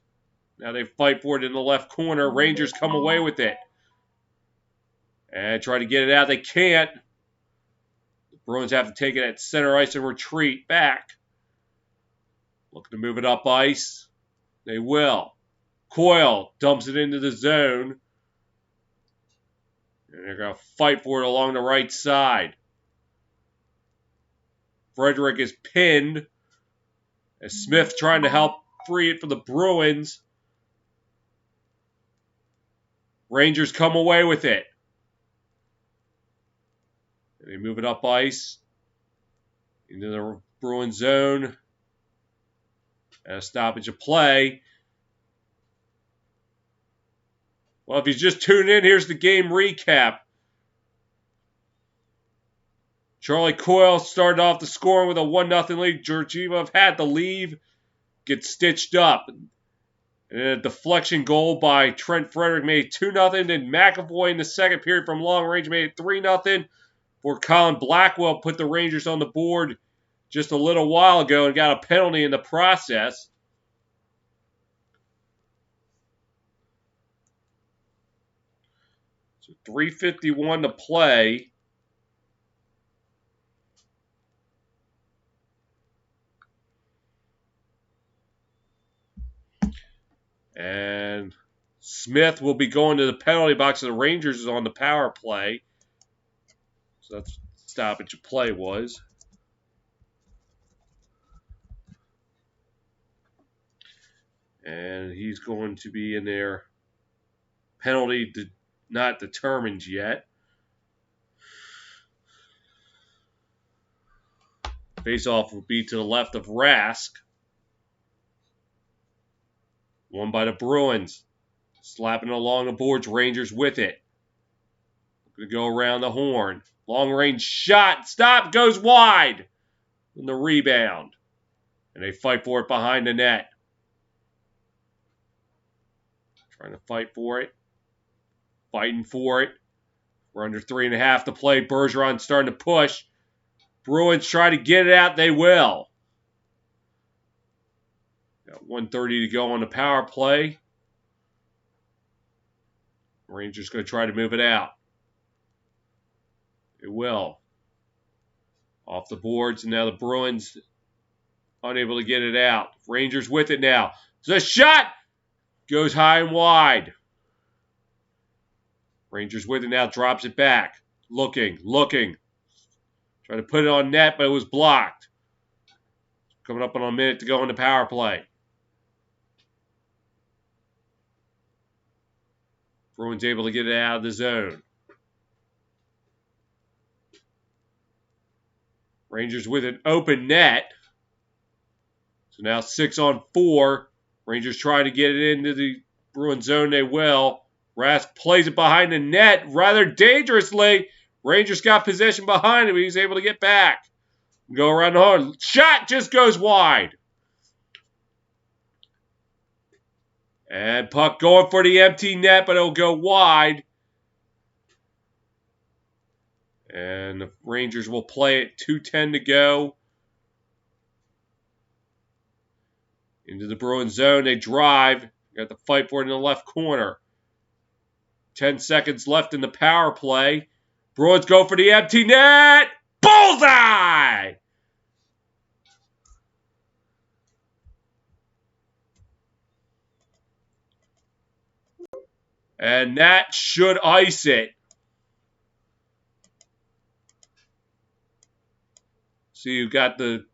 Now they fight for it in the left corner. Rangers come away with it. And try to get it out. They can't. The Bruins have to take it at center ice and retreat back. Looking to move it up ice. They will. Coyle dumps it into the zone. And they're going to fight for it along the right side. Frederick is pinned. As Smith trying to help free it for the Bruins. Rangers come away with it. And they move it up ice. Into the Bruins zone. And a stoppage of play. Well, if you just tuned in, here's the game recap. Charlie Coyle started off the scoring with a 1-0 lead. Georgieva had to leave, get stitched up. And then a deflection goal by Trent Frederick made it 2-0. Then McAvoy in the second period from long range made it 3-0. Before Colin Blackwell put the Rangers on the board just a little while ago and got a penalty in the process. So 3:51 to play. And Smith will be going to the penalty box, and the Rangers is on the power play. So that's stoppage of play was. And he's going to be in there. Penalty not determined yet. Face-off will be to the left of Rask. Won by the Bruins. Slapping along the boards. Rangers with it. Going to go around the horn. Long-range shot. Stop. Goes wide. And the rebound. And they fight for it behind the net. Trying to fight for it. Fighting for it. We're under 3.5 to play. Bergeron starting to push. Bruins try to get it out. They will. Got 1:30 to go on the power play. Rangers going to try to move it out. It will. Off the boards, and now the Bruins unable to get it out. Rangers with it now. The shot goes high and wide. Rangers with it now, drops it back. Looking. Trying to put it on net, but it was blocked. Coming up on a minute to go on the power play. Bruins able to get it out of the zone. Rangers with an open net. So now 6-on-4. Rangers try to get it into the Bruins zone. They will. Rask plays it behind the net rather dangerously. Rangers got possession behind him. He's able to get back. Go around the horn. Shot just goes wide. And puck going for the empty net, but it'll go wide. And the Rangers will play it. 2:10 to go. Into the Bruins zone. They drive. Got to fight for it in the left corner. 10 seconds left in the power play. Bruins go for the empty net. Bullseye! And that should ice it. So you got the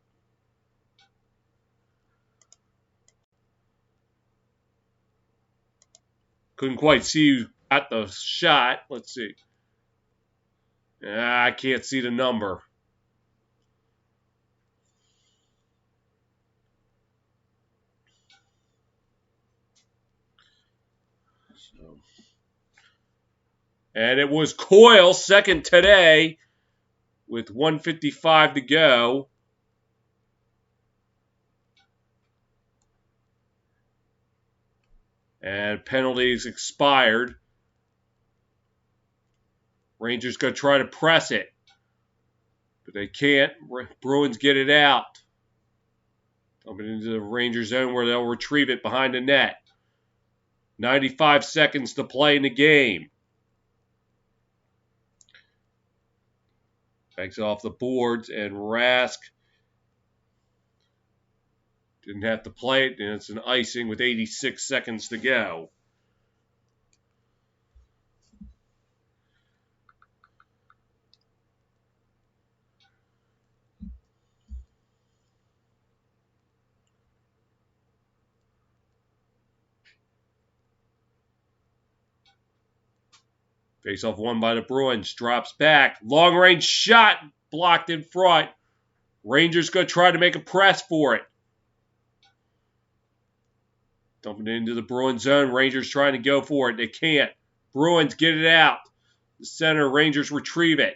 couldn't quite see who got the shot. Let's see. I can't see the number. And it was Coyle, second today, with 1:55 to go. And penalties expired. Rangers going to try to press it. But they can't. Bruins get it out. Coming into the Rangers zone where they'll retrieve it behind the net. 95 seconds to play in the game. Banks off the boards, and Rask didn't have to play it, and it's an icing with 86 seconds to go. Face-off won by the Bruins. Drops back. Long-range shot blocked in front. Rangers going to try to make a press for it. Dumping it into the Bruins zone. Rangers trying to go for it. They can't. Bruins get it out. The center. Rangers retrieve it.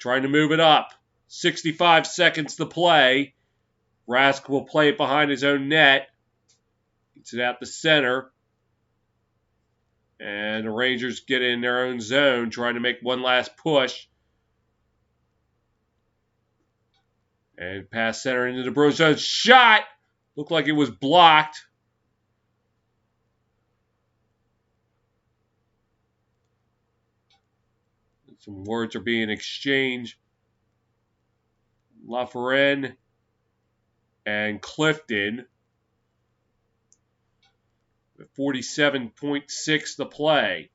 Trying to move it up. 65 seconds to play. Rask will play it behind his own net. Gets it out the center. And the Rangers get in their own zone, trying to make one last push. And pass center into the Bruins zone. Shot! Looked like it was blocked. Some words are being exchanged. LaFerrin and Clifton. With 47.6 to play.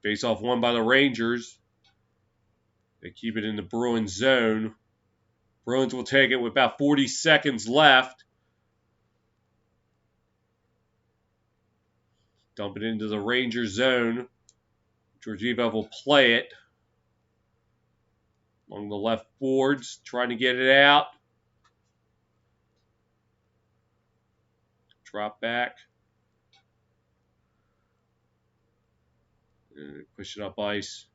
Face-off won by the Rangers. They keep it in the Bruins zone. Bruins will take it with about 40 seconds left. Dump it into the Rangers zone. Georgiev will play it along the left boards, trying to get it out. Drop back. And push it up ice.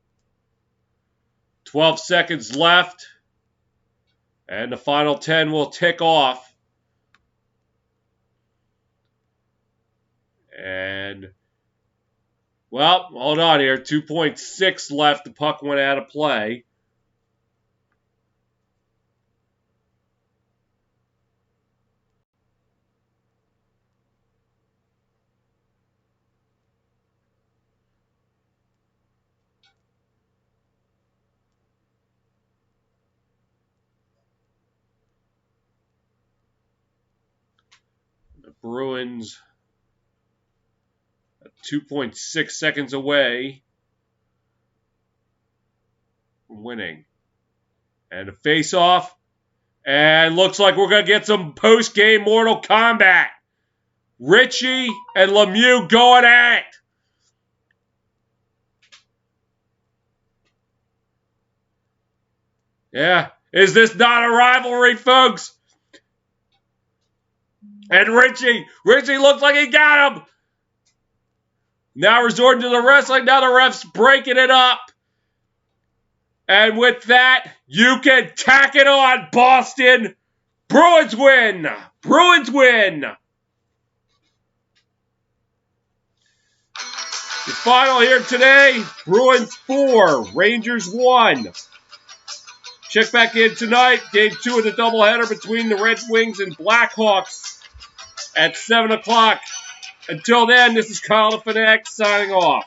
12 seconds left. And the final 10 will tick off. And, well, hold on here. 2.6 left. The puck went out of play. The Bruins 2.6 seconds away from winning. And a face-off. And looks like we're going to get some post-game Mortal Kombat. Ritchie and Lemieux going at it. Yeah. Is this not a rivalry, folks? And Ritchie looks like he got him. Now resorting to the wrestling. Now the ref's breaking it up. And with that, you can tack it on, Boston. Bruins win. Bruins win. The final here today, Bruins 4, Rangers 1. Check back in tonight, Game 2 of the doubleheader between the Red Wings and Blackhawks at 7 o'clock. Until then, this is Kyle the Fanatic signing off.